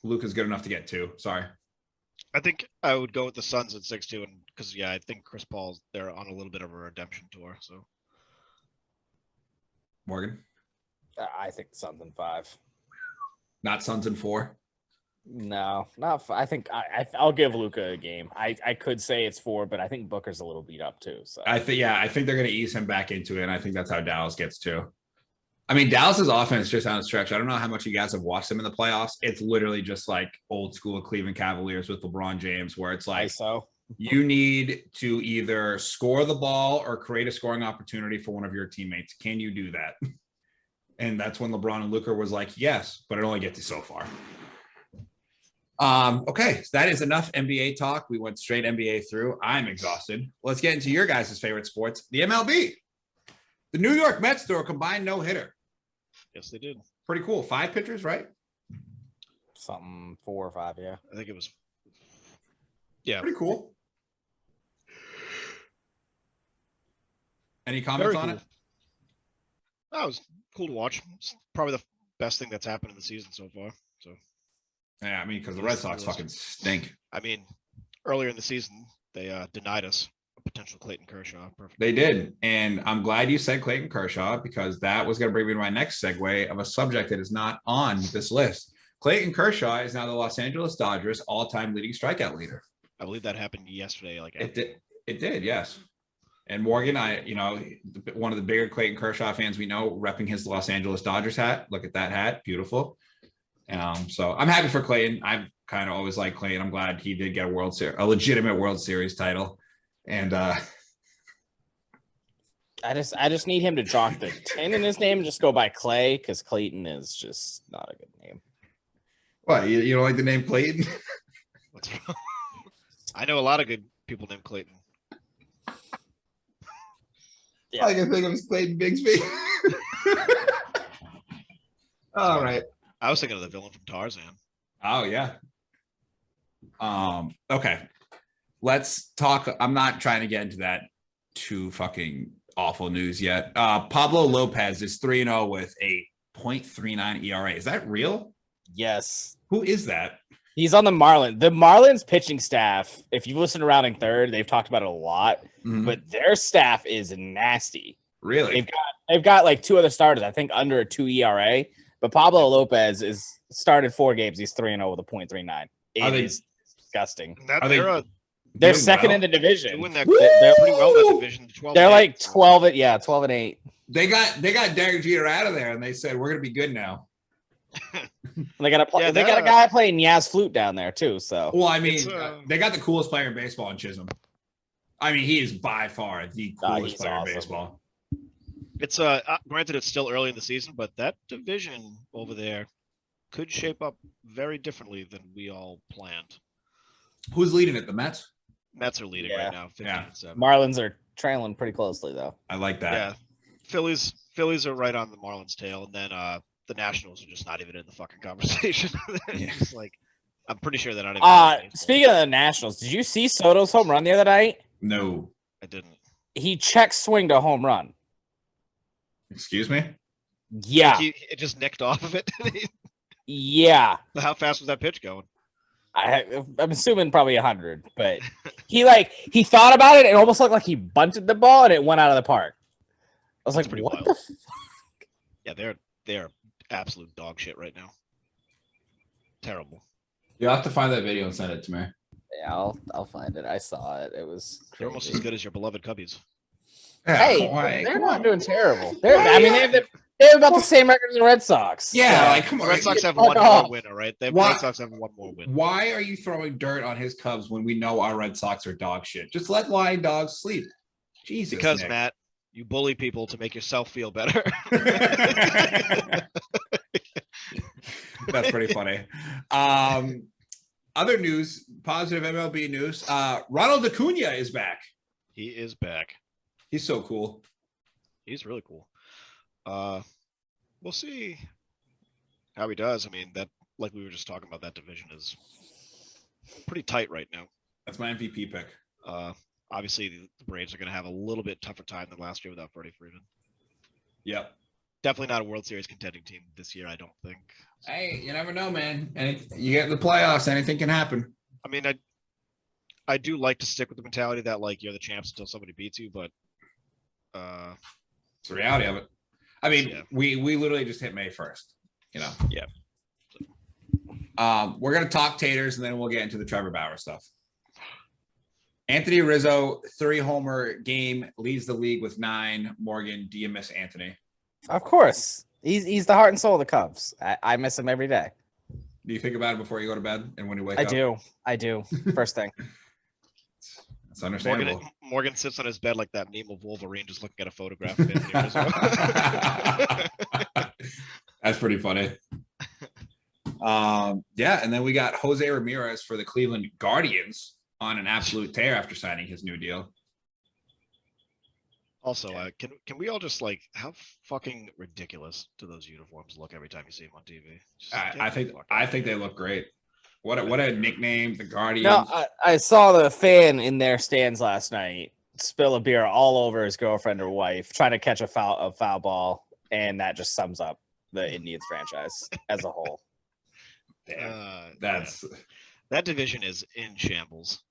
[SPEAKER 1] Luka's good enough to get 2. Sorry.
[SPEAKER 3] I think I would go with the Suns at 6 too, and because I think Chris Paul's they're on a little bit of a redemption tour. So
[SPEAKER 1] Morgan,
[SPEAKER 2] I think Suns in 5.
[SPEAKER 1] not Suns in 4.
[SPEAKER 2] No, not. I think I'll give Luka a game. I could say it's 4, but I think Booker's a little beat up too. So
[SPEAKER 1] I think they're going to ease him back into it, and I think that's how Dallas gets to. I mean, Dallas's offense just on a stretch. I don't know how much you guys have watched them in the playoffs. It's literally just like old school Cleveland Cavaliers with LeBron James, where it's like you need to either score the ball or create a scoring opportunity for one of your teammates. Can you do that? And that's when LeBron and Luka was like, yes, but it only gets you so far. Okay, so that is enough NBA talk. We went straight NBA through. I'm exhausted. Let's get into your guys' favorite sports, the MLB. The New York Mets threw a combined no-hitter.
[SPEAKER 3] Yes, they did.
[SPEAKER 1] Pretty cool. 5 pitchers, right?
[SPEAKER 2] Something 4 or 5, yeah.
[SPEAKER 3] I think it was. Yeah.
[SPEAKER 1] Pretty cool. Any comments on it?
[SPEAKER 3] That was cool to watch. It's probably the best thing that's happened in the season so far. So.
[SPEAKER 1] Yeah, I mean, because the Red Sox fucking stink.
[SPEAKER 3] I mean, earlier in the season, they denied us a potential Clayton Kershaw. Perfect.
[SPEAKER 1] They did. And I'm glad you said Clayton Kershaw, because that was going to bring me to my next segue of a subject that is not on this list. Clayton Kershaw is now the Los Angeles Dodgers all-time leading strikeout leader.
[SPEAKER 3] I believe that happened yesterday.
[SPEAKER 1] It did, yes. And Morgan, one of the bigger Clayton Kershaw fans we know, repping his Los Angeles Dodgers hat. Look at that hat. Beautiful. So I'm happy for Clayton. I've kind of always liked Clayton. I'm glad he did get a legitimate World Series title. And
[SPEAKER 2] I just need him to drop the 10 in his name and just go by Clay, because Clayton is just not a good name.
[SPEAKER 1] What, you don't like the name Clayton?
[SPEAKER 3] What's wrong? I know a lot of good people named Clayton.
[SPEAKER 1] Yeah. All I can think of is Clayton Bigsby. All right.
[SPEAKER 3] I was thinking of the villain from Tarzan.
[SPEAKER 1] Oh, yeah. Okay. Let's talk. I'm not trying to get into that too fucking awful news yet. Pablo Lopez is 3-0 with a .39 ERA. Is that real?
[SPEAKER 2] Yes.
[SPEAKER 1] Who is that?
[SPEAKER 2] He's on the Marlins. The Marlins pitching staff, if you listen to Rounding Third, they've talked about it a lot, but their staff is nasty.
[SPEAKER 1] Really?
[SPEAKER 2] They've got like 2 other starters, I think, under a 2 ERA. But Pablo Lopez is started 4 games. He's 3-0 with a .39. It is disgusting. They're second in the division.
[SPEAKER 3] They're pretty well in that division.
[SPEAKER 2] They're like 12-8.
[SPEAKER 1] They got Derek Jeter out of there, and they said we're gonna be good now.
[SPEAKER 2] They got a guy playing Yaz flute down there too. So
[SPEAKER 1] well, I mean, they got the coolest player in baseball in Chisholm. I mean, he is by far the coolest player in baseball.
[SPEAKER 3] It's granted it's still early in the season, but that division over there could shape up very differently than we all planned.
[SPEAKER 1] Who's leading it? The Mets?
[SPEAKER 3] Mets are leading right now, 15-7.
[SPEAKER 2] Marlins are trailing pretty closely though.
[SPEAKER 1] I like that.
[SPEAKER 3] Yeah. Phillies are right on the Marlins tail, and then the Nationals are just not even in the fucking conversation. It's like, I'm pretty sure they're not even.
[SPEAKER 2] Speaking of the Nationals, did you see Soto's home run the other night?
[SPEAKER 1] No,
[SPEAKER 3] I didn't.
[SPEAKER 2] He check swinged a home run.
[SPEAKER 1] Excuse me?
[SPEAKER 2] Yeah.
[SPEAKER 3] It just nicked off of it.
[SPEAKER 2] Yeah.
[SPEAKER 3] How fast was that pitch going?
[SPEAKER 2] I'm assuming probably 100, but he thought about it and almost looked like he bunted the ball and it went out of the park. I was
[SPEAKER 3] That's
[SPEAKER 2] like,
[SPEAKER 3] pretty
[SPEAKER 2] what
[SPEAKER 3] wild.
[SPEAKER 2] the
[SPEAKER 3] Yeah, they're absolute dog shit right now. Terrible.
[SPEAKER 1] You'll have to find that video and send it to me.
[SPEAKER 2] Yeah, I'll find it. I saw it. It was
[SPEAKER 3] They're almost as good as your beloved Cubbies.
[SPEAKER 2] Hey,
[SPEAKER 1] why?
[SPEAKER 2] they're
[SPEAKER 1] Come
[SPEAKER 2] not
[SPEAKER 1] on.
[SPEAKER 2] doing terrible. They have about the same record as the Red Sox.
[SPEAKER 1] Yeah,
[SPEAKER 2] So-
[SPEAKER 1] like come
[SPEAKER 3] The
[SPEAKER 1] on.
[SPEAKER 3] Red Sox have
[SPEAKER 2] Fuck
[SPEAKER 3] one
[SPEAKER 2] off.
[SPEAKER 3] more win, all right? The
[SPEAKER 1] Why-
[SPEAKER 3] Red Sox have one more win.
[SPEAKER 1] Why are you throwing dirt on his Cubs when we know our Red Sox are dog shit? Just let lying dogs sleep. Jesus.
[SPEAKER 3] Because,
[SPEAKER 1] Nick.
[SPEAKER 3] Matt, you bully people to make yourself feel better.
[SPEAKER 1] That's pretty funny. Other news, positive MLB news. Ronald Acuna is back.
[SPEAKER 3] He is back.
[SPEAKER 1] He's so cool.
[SPEAKER 3] He's really cool. We'll see how he does. I mean, that, like we were just talking about, that division is pretty tight right now.
[SPEAKER 1] That's my MVP pick.
[SPEAKER 3] Obviously, the Braves are going to have a little bit tougher time than last year without Freddie Freeman.
[SPEAKER 1] Yep.
[SPEAKER 3] Definitely not a World Series contending team this year, I don't think.
[SPEAKER 1] Hey, you never know, man. You get in the playoffs, anything can happen.
[SPEAKER 3] I mean, I do like to stick with the mentality that, like, you're the champs until somebody beats you, but
[SPEAKER 1] It's the reality of it. I mean,
[SPEAKER 3] Yeah.
[SPEAKER 1] we literally just hit May 1st, you know?
[SPEAKER 3] Yeah.
[SPEAKER 1] We're going to talk Taters, and then we'll get into the Trevor Bauer stuff. Anthony Rizzo, 3-homer game, leads the league with 9. Morgan, do you miss Anthony?
[SPEAKER 2] Of course. He's the heart and soul of the Cubs. I miss him every day.
[SPEAKER 1] Do you think about it before you go to bed and when you wake up?
[SPEAKER 2] I do. First thing.
[SPEAKER 1] That's understandable.
[SPEAKER 3] Morgan sits on his bed like that meme of Wolverine, just looking at a photograph of Anthony Rizzo.
[SPEAKER 1] That's pretty funny. Yeah, and then we got Jose Ramirez for the Cleveland Guardians on an absolute tear after signing his new deal.
[SPEAKER 3] Also, can we all just, like, how fucking ridiculous do those uniforms look every time you see them on TV? Just get
[SPEAKER 1] I
[SPEAKER 3] the
[SPEAKER 1] think
[SPEAKER 3] fuck
[SPEAKER 1] I
[SPEAKER 3] out
[SPEAKER 1] think
[SPEAKER 3] of
[SPEAKER 1] they
[SPEAKER 3] here.
[SPEAKER 1] look great. What a nickname, the Guardians.
[SPEAKER 2] No, I saw the fan in their stands last night spill a beer all over his girlfriend or wife trying to catch a foul ball, and that just sums up the Indians franchise as a whole.
[SPEAKER 1] Damn,
[SPEAKER 3] Yeah. That division is in shambles.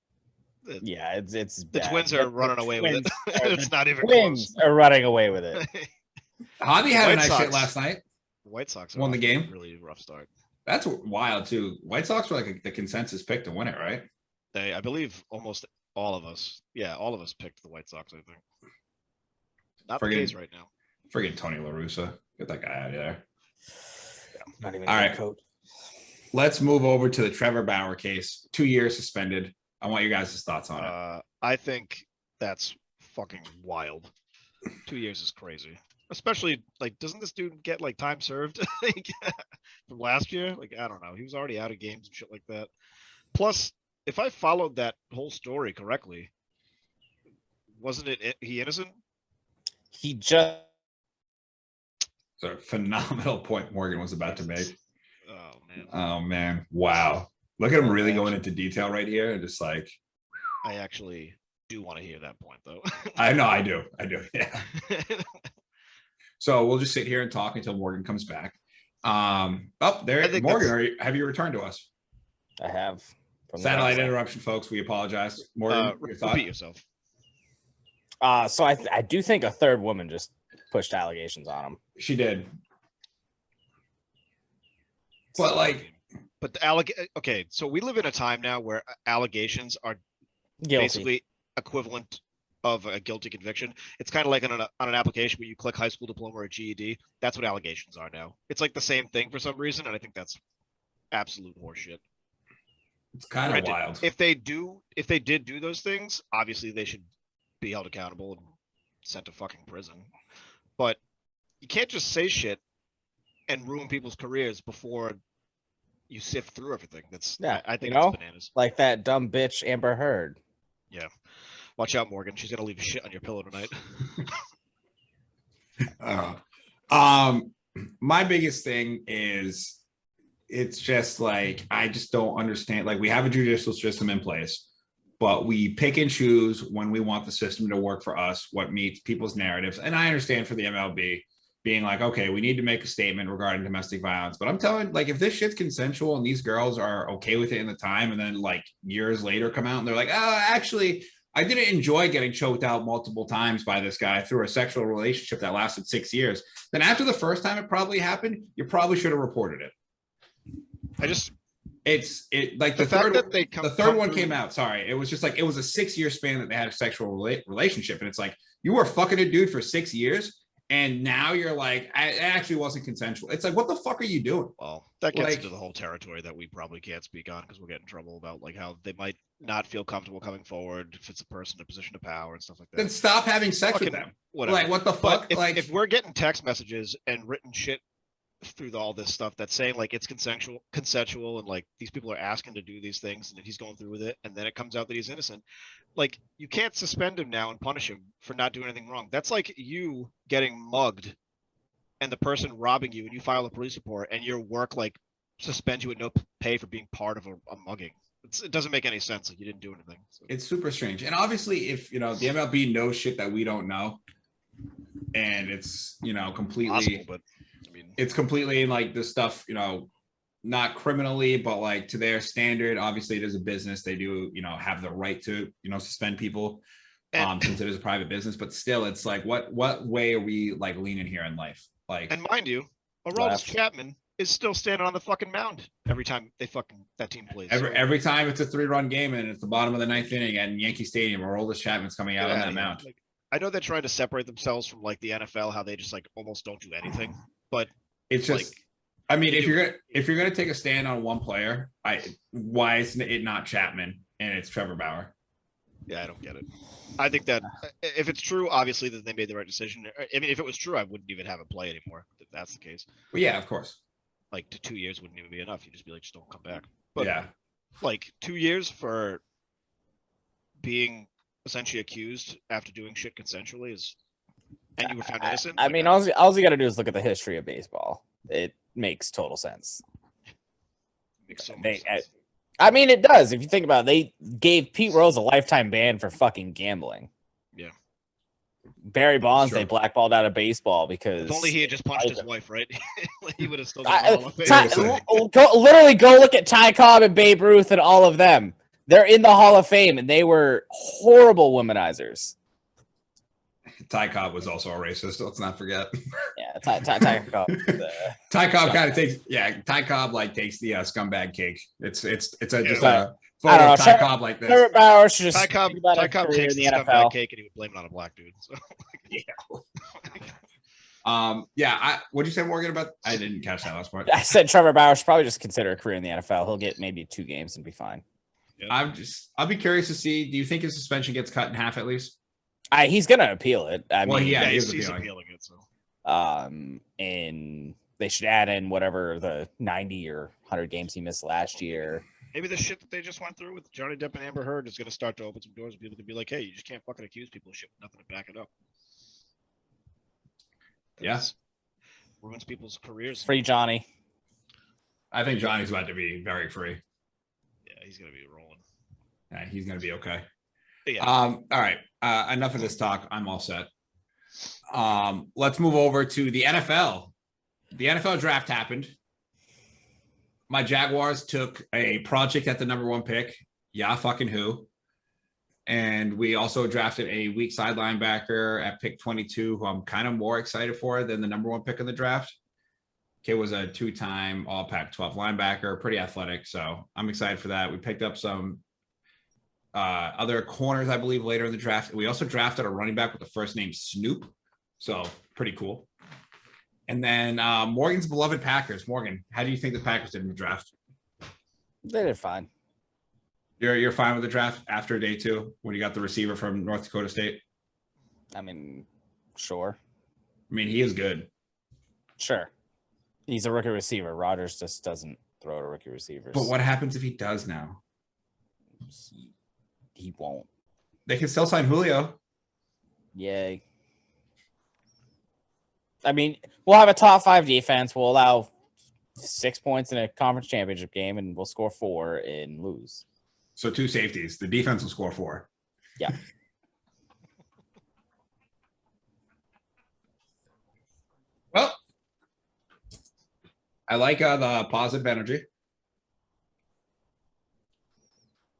[SPEAKER 2] Yeah, it's
[SPEAKER 3] The
[SPEAKER 2] bad.
[SPEAKER 3] Twins are running away with it. It's not even
[SPEAKER 2] Twins are running away with it.
[SPEAKER 1] Javi had a
[SPEAKER 3] White
[SPEAKER 1] nice
[SPEAKER 3] Sox.
[SPEAKER 1] hit last night.
[SPEAKER 3] The White Sox
[SPEAKER 1] Won the
[SPEAKER 3] off to a
[SPEAKER 1] game.
[SPEAKER 3] really rough start.
[SPEAKER 1] That's wild too. White Sox were like the consensus pick to win it, right?
[SPEAKER 3] I believe almost all of us picked the White Sox, I think. Not the
[SPEAKER 1] Friggin-
[SPEAKER 3] case right now.
[SPEAKER 1] Friggin' Tony La Russa. Get that guy out of there.
[SPEAKER 2] Not even
[SPEAKER 1] All
[SPEAKER 2] a good
[SPEAKER 1] right.
[SPEAKER 2] coach.
[SPEAKER 1] Let's move over to the Trevor Bauer case. 2 years suspended. I want your guys' thoughts on it.
[SPEAKER 3] I think that's fucking wild. 2 years is crazy. Especially, like, doesn't this dude get, like, time served like, from last year? Like, I don't know. He was already out of games and shit like that. Plus, if I followed that whole story correctly, wasn't it he innocent?
[SPEAKER 2] He just
[SPEAKER 1] It's a phenomenal point Morgan was about to make.
[SPEAKER 3] Oh man.
[SPEAKER 1] Oh man. Wow. Look at him really going into detail right here and just like
[SPEAKER 3] I actually do want to hear that point though.
[SPEAKER 1] I know I do. Yeah. So we'll just sit here and talk until Morgan comes back. There
[SPEAKER 3] I think
[SPEAKER 1] Morgan, have you returned to us?
[SPEAKER 2] I have from the
[SPEAKER 1] Satellite
[SPEAKER 2] website.
[SPEAKER 1] interruption, folks. We apologize. Morgan, your thought?
[SPEAKER 3] Repeat yourself.
[SPEAKER 2] So I do think a third woman just pushed allegations on him.
[SPEAKER 1] She did. But like
[SPEAKER 3] But okay, so we live in a time now where allegations are
[SPEAKER 2] Guilty.
[SPEAKER 3] basically equivalent of a guilty conviction. It's kind of like on an application where you click high school diploma or GED. That's what allegations are now. It's like the same thing for some reason, and I think that's absolute horseshit.
[SPEAKER 1] it's kind of
[SPEAKER 3] Granted,
[SPEAKER 1] wild.
[SPEAKER 3] If they did do those things, obviously they should be held accountable and sent to fucking prison. But you can't just say shit and ruin people's careers before you sift through everything. That's I think that's bananas.
[SPEAKER 2] Like that dumb bitch Amber Heard.
[SPEAKER 3] Yeah. Watch out, Morgan. She's gonna leave shit on your pillow tonight.
[SPEAKER 1] My biggest thing is it's just like I just don't understand. Like we have a judicial system in place, but we pick and choose when we want the system to work for us, what meets people's narratives. And I understand for the MLB being like, okay, we need to make a statement regarding domestic violence. But I'm telling, like, if this shit's consensual and these girls are okay with it in the time, and then like years later come out and they're like, oh, actually, I didn't enjoy getting choked out multiple times by this guy through a sexual relationship that lasted 6 years. Then after the first time it probably happened, you probably should have reported it. Like the third one came out. Sorry. It was just like, it was a 6 year span that they had a sexual relationship. And it's like, you were fucking a dude for 6 years. And now you're like, it actually wasn't consensual. It's like, what the fuck are you doing?
[SPEAKER 3] Well, that gets into the whole territory that we probably can't speak on because we'll get in trouble about like how they might not feel comfortable coming forward if it's a person in a position of power and stuff like that.
[SPEAKER 1] Then stop having sex with them. Whatever. Like, what the fuck?
[SPEAKER 3] If we're getting text messages and written shit through all this stuff that's saying like it's consensual and like these people are asking to do these things and he's going through with it, and then it comes out that he's innocent, like you can't suspend him now and punish him for not doing anything wrong. That's like you getting mugged and the person robbing you, and you file a police report and your work like suspends you with no pay for being part of a mugging. It doesn't make any sense. Like you didn't do anything. So.
[SPEAKER 1] It's super strange. And obviously if the MLB knows shit that we don't know, and it's completely
[SPEAKER 3] possible, but
[SPEAKER 1] it's completely like this stuff, not criminally, but like to their standard. Obviously, it is a business. They do, have the right to, suspend people since it is a private business. But still, it's like, what way are we like leaning here in life? Like,
[SPEAKER 3] and mind you, Aroldis Chapman is still standing on the fucking mound every time that team plays.
[SPEAKER 1] Every time it's a 3-run game and it's the bottom of the 9th inning at Yankee Stadium, Aroldis Chapman's coming out on that mound.
[SPEAKER 3] Like, I know they're trying to separate themselves from like the NFL, how they just like almost don't do anything, but.
[SPEAKER 1] It's just, like, I mean, if you're gonna take a stand on one player, why is it not Chapman and it's Trevor Bauer?
[SPEAKER 3] Yeah, I don't get it. I think that if it's true, obviously, that they made the right decision. I mean, if it was true, I wouldn't even have him play anymore. If that's the case.
[SPEAKER 1] Well, yeah, of course.
[SPEAKER 3] Like 2 years wouldn't even be enough. You'd just be like, just don't come back. But
[SPEAKER 1] yeah,
[SPEAKER 3] like 2 years for being essentially accused after doing shit consensually is. And you were found innocent?
[SPEAKER 2] I mean, all you got to do is look at the history of baseball. It makes total sense.
[SPEAKER 3] Makes so much sense.
[SPEAKER 2] I mean, it does. If you think about it, they gave Pete Rose a lifetime ban for fucking gambling.
[SPEAKER 3] Yeah.
[SPEAKER 2] Barry Bonds, they blackballed out of baseball because...
[SPEAKER 3] If only he had just punched his wife, right? He would have still got
[SPEAKER 2] literally, go look at Ty Cobb and Babe Ruth and all of them. They're in the Hall of Fame, and they were horrible womanizers.
[SPEAKER 1] Ty Cobb was also a racist. Let's not forget.
[SPEAKER 2] Yeah, Ty Cobb.
[SPEAKER 1] Ty Cobb kind of takes. Yeah, Ty Cobb like takes the scumbag cake. It's a just a photo of Ty Cobb like this.
[SPEAKER 2] Trevor Bauer should just
[SPEAKER 3] Ty Cobb takes the scumbag
[SPEAKER 2] NFL
[SPEAKER 3] cake and he would blame it on a black dude. So.
[SPEAKER 1] Yeah. What'd you say, Morgan? About? I didn't catch that last part.
[SPEAKER 2] I said Trevor Bauer should probably just consider a career in the NFL. He'll get maybe 2 games and be fine.
[SPEAKER 1] Yeah. I'll be curious to see. Do you think his suspension gets cut in half at least?
[SPEAKER 2] He's gonna appeal it.
[SPEAKER 3] He's appealing it. So,
[SPEAKER 2] and they should add in whatever the 90 or 100 games he missed last year.
[SPEAKER 3] Maybe the shit that they just went through with Johnny Depp and Amber Heard is gonna start to open some doors, and people can be like, "Hey, you just can't fucking accuse people of shit with nothing to back it up."
[SPEAKER 1] Yes,
[SPEAKER 3] ruins people's careers.
[SPEAKER 2] Free Johnny.
[SPEAKER 1] I think Johnny's about to be very free.
[SPEAKER 3] Yeah, he's gonna be rolling.
[SPEAKER 1] Yeah, he's gonna be okay.
[SPEAKER 3] Yeah.
[SPEAKER 1] All right. Enough of this talk. I'm all set. Let's move over to the NFL. The NFL draft happened. My Jaguars took a project at the number 1 pick. Yeah, fucking who. And we also drafted a weak side linebacker at pick 22, who I'm kind of more excited for than the number 1 pick in the draft. Kid was a 2-time All Pac-12 linebacker, pretty athletic. So I'm excited for that. We picked up some other corners, I believe, later in the draft. We also drafted a running back with the first name Snoop. So pretty cool. And then Morgan's beloved Packers. Morgan, how do you think the Packers did in the draft?
[SPEAKER 2] They did fine.
[SPEAKER 1] You're fine with the draft after day 2 when you got the receiver from North Dakota State?
[SPEAKER 2] I mean, sure.
[SPEAKER 1] I mean, he is good.
[SPEAKER 2] Sure. He's a rookie receiver. Rodgers just doesn't throw to rookie receivers.
[SPEAKER 1] But what happens if he does now?
[SPEAKER 2] He won't.
[SPEAKER 1] They can still sign Julio.
[SPEAKER 2] Yay. I mean, we'll have a top 5 defense. We'll allow 6 points in a conference championship game, and we'll score 4 and lose.
[SPEAKER 1] So 2 safeties. The defense will score 4.
[SPEAKER 2] Yeah.
[SPEAKER 1] Well, I like the positive energy.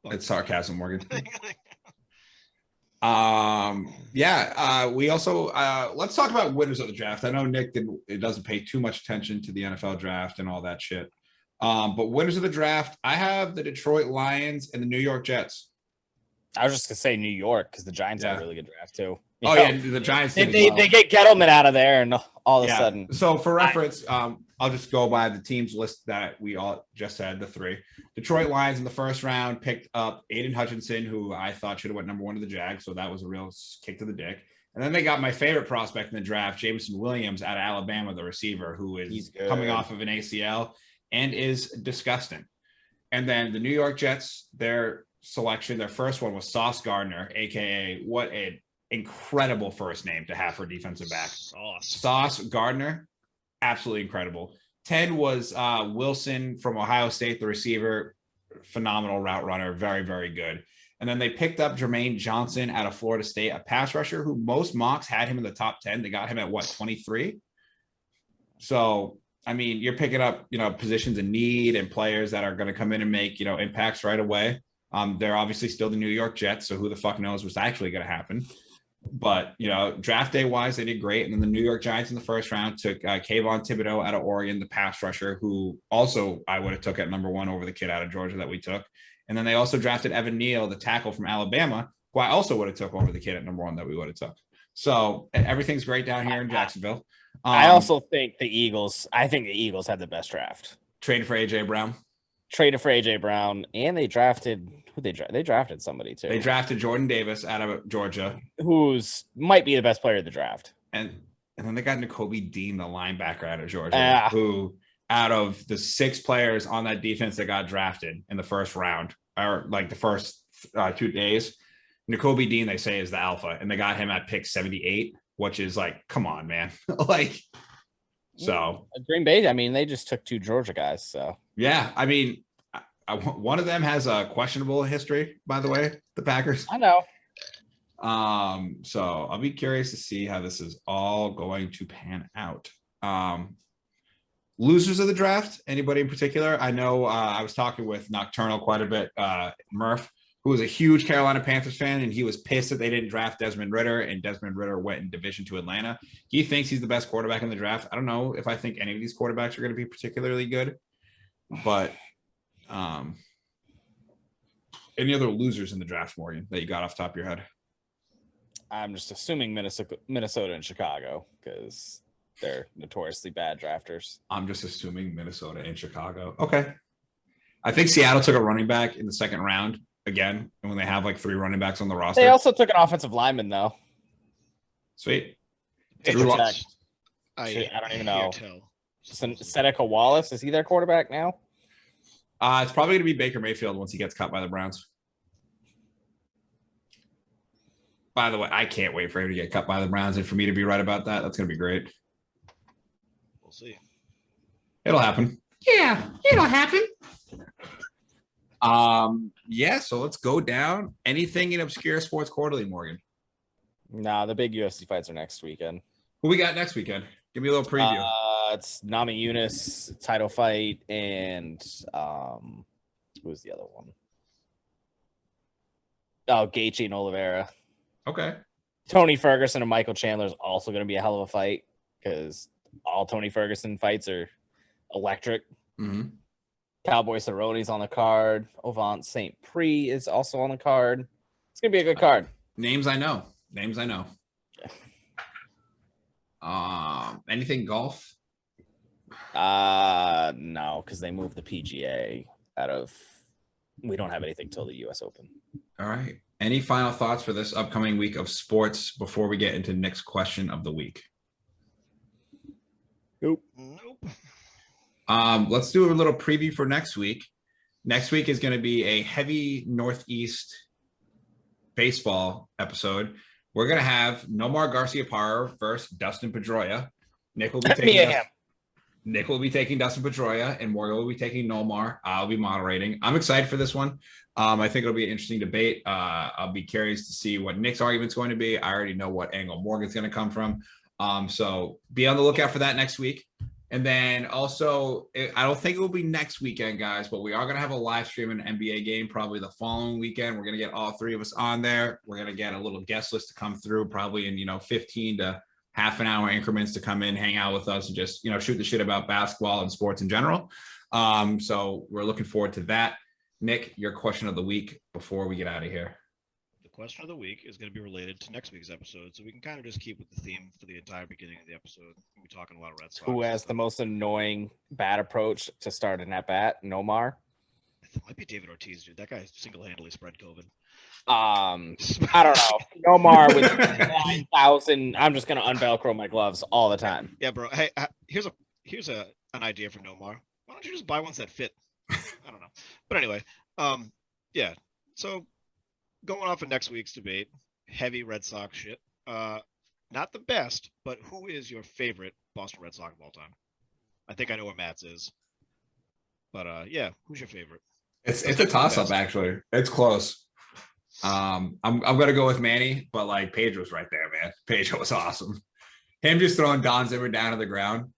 [SPEAKER 1] It's sarcasm, Morgan. We also let's talk about winners of the draft. I know Nick doesn't pay too much attention to the NFL draft and all that shit. But winners of the draft, I have the Detroit Lions and the New York Jets.
[SPEAKER 2] I was just gonna say New York because the Giants had a really good draft too.
[SPEAKER 1] The Giants.
[SPEAKER 2] They get Gettleman out of there, and all of a sudden.
[SPEAKER 1] So for reference, I'll just go by the teams list that we all just said, the 3. Detroit Lions in the first round picked up Aiden Hutchinson, who I thought should have went number 1 to the Jags. So that was a real kick to the dick. And then they got my favorite prospect in the draft, Jameson Williams out of Alabama, the receiver, who is coming off of an ACL and is disgusting. And then the New York Jets, their selection, their first one was Sauce Gardner, aka what an incredible first name to have for defensive back. Sauce Gardner, absolutely incredible. 10 was Wilson from Ohio State, the receiver, phenomenal route runner, very, very good. And then they picked up Jermaine Johnson out of Florida State, a pass rusher who most mocks had him in the top 10. They got him at 23. So, I mean, you're picking up, positions in need and players that are going to come in and make, impacts right away. They're obviously still the New York Jets, so who the fuck knows what's actually going to happen. But, draft day wise, they did great. And then the New York Giants in the first round took Kayvon Thibodeau out of Oregon, the pass rusher, who also I would have took at number 1 over the kid out of Georgia that we took. And then they also drafted Evan Neal, the tackle from Alabama, who I also would have took over the kid at number 1 that we would have took. So everything's great down here in Jacksonville.
[SPEAKER 2] I also think the Eagles had the best draft.
[SPEAKER 1] Traded for AJ Brown.
[SPEAKER 2] And they drafted they drafted somebody too.
[SPEAKER 1] They drafted Jordan Davis out of Georgia,
[SPEAKER 2] who's might be the best player of the draft.
[SPEAKER 1] And then they got Nakobe Dean, the linebacker out of Georgia, who out of the 6 players on that defense that got drafted in the first round, or like the first 2 days, Nakobe Dean, they say, is the alpha, and they got him at pick 78, which is like, come on, man. So
[SPEAKER 2] Green Bay, I mean, they just took 2 Georgia guys. So
[SPEAKER 1] yeah, I mean, one of them has a questionable history, by the way, the Packers.
[SPEAKER 2] I know.
[SPEAKER 1] So I'll be curious to see how this is all going to pan out. Losers of the draft, anybody in particular? I know I was talking with Nocturnal quite a bit, Murph, who was a huge Carolina Panthers fan, and he was pissed that they didn't draft Desmond Ridder, and Desmond Ridder went in division to Atlanta. He thinks he's the best quarterback in the draft. I don't know if I think any of these quarterbacks are going to be particularly good, but any other losers in the draft, Morgan, that you got off the top of your head?
[SPEAKER 2] I'm just assuming Minnesota and Chicago, because they're notoriously bad drafters.
[SPEAKER 1] I'm just assuming Minnesota and Chicago. Okay. I think Seattle took a running back in the second round again, and when they have like 3 running backs on the roster.
[SPEAKER 2] They also took an offensive lineman, though.
[SPEAKER 1] Sweet.
[SPEAKER 2] I don't even know. Seneca Wallace, is he their quarterback now?
[SPEAKER 1] It's probably going to be Baker Mayfield once he gets cut by the Browns. By the way, I can't wait for him to get cut by the Browns, and for me to be right about that, that's going to be great.
[SPEAKER 3] We'll see.
[SPEAKER 1] It'll happen. Yeah, it'll happen. So let's go down. Anything in Obscure Sports Quarterly, Morgan?
[SPEAKER 2] Nah, the big UFC fights are next weekend.
[SPEAKER 1] Who we got next weekend? Give me a little preview.
[SPEAKER 2] It's Nami Yunus title fight, and who's the other one? Oh, Gaethje and Oliveira.
[SPEAKER 1] Okay.
[SPEAKER 2] Tony Ferguson and Michael Chandler is also going to be a hell of a fight, because all Tony Ferguson fights are electric.
[SPEAKER 1] Mm-hmm.
[SPEAKER 2] Cowboy Cerrone's on the card. Ovant St. Prix is also on the card. It's going to be a good card.
[SPEAKER 1] Names I know. Anything golf?
[SPEAKER 2] No, because they moved the PGA out of. We don't have anything till the U.S. Open.
[SPEAKER 1] All right. Any final thoughts for this upcoming week of sports before we get into Nick's question of the week?
[SPEAKER 3] Nope.
[SPEAKER 1] Let's do a little preview for next week. Next week is going to be a heavy Northeast baseball episode. We're going to have Nomar Garciaparra versus Dustin Pedroia. Nick will be taking Nick will be taking Dustin Pedroia, and Morgan will be taking Nomar. I'll be moderating. I'm excited for this one. I think it'll be an interesting debate. I'll be curious to see what Nick's argument's going to be. I already know what angle Morgan's going to come from. So be on the lookout for that next week. And then also, I don't think it will be next weekend, guys, but we are going to have a live stream an NBA game probably the following weekend. We're going to get all three of us on there. We're going to get a little guest list to come through probably in, 15 to half an hour increments to come in, hang out with us, and just, shoot the shit about basketball and sports in general. So we're looking forward to that. Nick, your question of the week before we get out of here.
[SPEAKER 3] The question of the week is going to be related to next week's episode, so we can kind of just keep with the theme for the entire beginning of the episode. We'll be talking a lot of Red Sox.
[SPEAKER 2] Who has the most annoying bad approach to start an at-bat? Nomar?
[SPEAKER 3] It might be David Ortiz, dude. That guy single-handedly spread COVID.
[SPEAKER 2] I don't know. Nomar with 9,000. I'm just going to unvelcro my gloves all the time.
[SPEAKER 3] Yeah, bro. Hey, here's an idea for Nomar. Why don't you just buy ones that fit? I don't know. But anyway, yeah. So going off of next week's debate, heavy Red Sox shit. Not the best, but who is your favorite Boston Red Sox of all time? I think I know where Matt's is. But yeah, who's your favorite?
[SPEAKER 1] It's a toss-up, actually. It's close. I'm gonna go with Manny, but like Pedro's right there, man. Pedro was awesome. Him just throwing Don Zimmer down to the ground.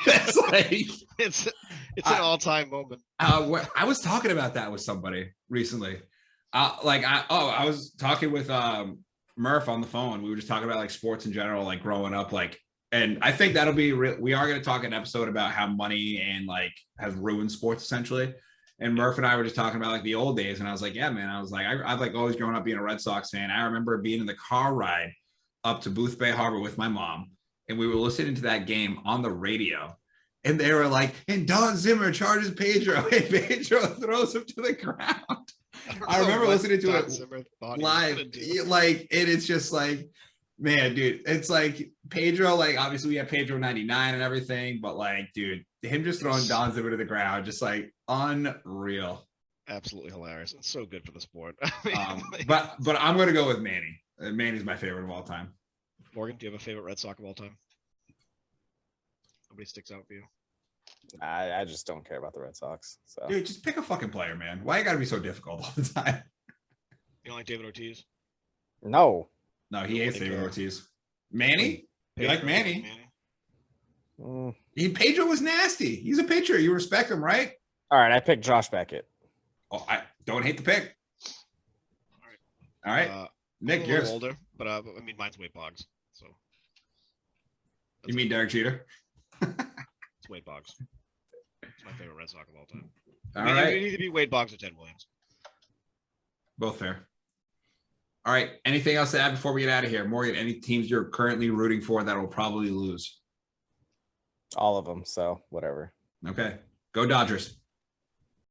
[SPEAKER 1] That's like
[SPEAKER 3] it's an all-time moment.
[SPEAKER 1] I was talking about that with somebody recently. I was talking with Murph on the phone. We were just talking about like sports in general, like growing up, like, and I think that'll be we are going to talk an episode about how money and like has ruined sports essentially. And Murph and I were just talking about like the old days, and I was like, yeah, man. I was like, I've like always grown up being a Red Sox fan. I remember being in the car ride up to Booth Bay Harbor with my mom, and we were listening to that game on the radio. And they were like, and Don Zimmer charges Pedro, and Pedro throws him to the ground. I remember listening to it live. Like, and it's just like, man, dude, it's like Pedro, like, obviously we have Pedro 99 and everything, but like, dude, him just throwing Don Zimmer to the ground, just like unreal.
[SPEAKER 3] Absolutely hilarious. It's so good for the sport.
[SPEAKER 1] But I'm going to go with Manny. Manny's my favorite of all time.
[SPEAKER 3] Morgan, do you have a favorite Red Sox of all time? Nobody sticks out for you?
[SPEAKER 2] I just don't care about the Red Sox. So.
[SPEAKER 1] Dude, just pick a fucking player, man. Why you got to be so difficult all the time?
[SPEAKER 3] You don't like David Ortiz?
[SPEAKER 2] No,
[SPEAKER 1] he hates David Ortiz. Manny? You like Manny? Pedro was nasty. He's a pitcher. You respect him, right?
[SPEAKER 2] All right, I picked Josh Beckett.
[SPEAKER 1] Oh, I don't hate the pick. All right. Nick,
[SPEAKER 3] you're older, but I mean, mine's Wade Boggs. So.
[SPEAKER 1] You mean Derek Jeter?
[SPEAKER 3] It's Wade Boggs. It's my favorite Red Sox of all time.
[SPEAKER 1] All right.
[SPEAKER 3] You need to be Wade Boggs or Ted Williams.
[SPEAKER 1] Both fair. All right. Anything else to add before we get out of here? Morgan, any teams you're currently rooting for that will probably lose?
[SPEAKER 2] All of them. So whatever.
[SPEAKER 1] Okay. Go Dodgers.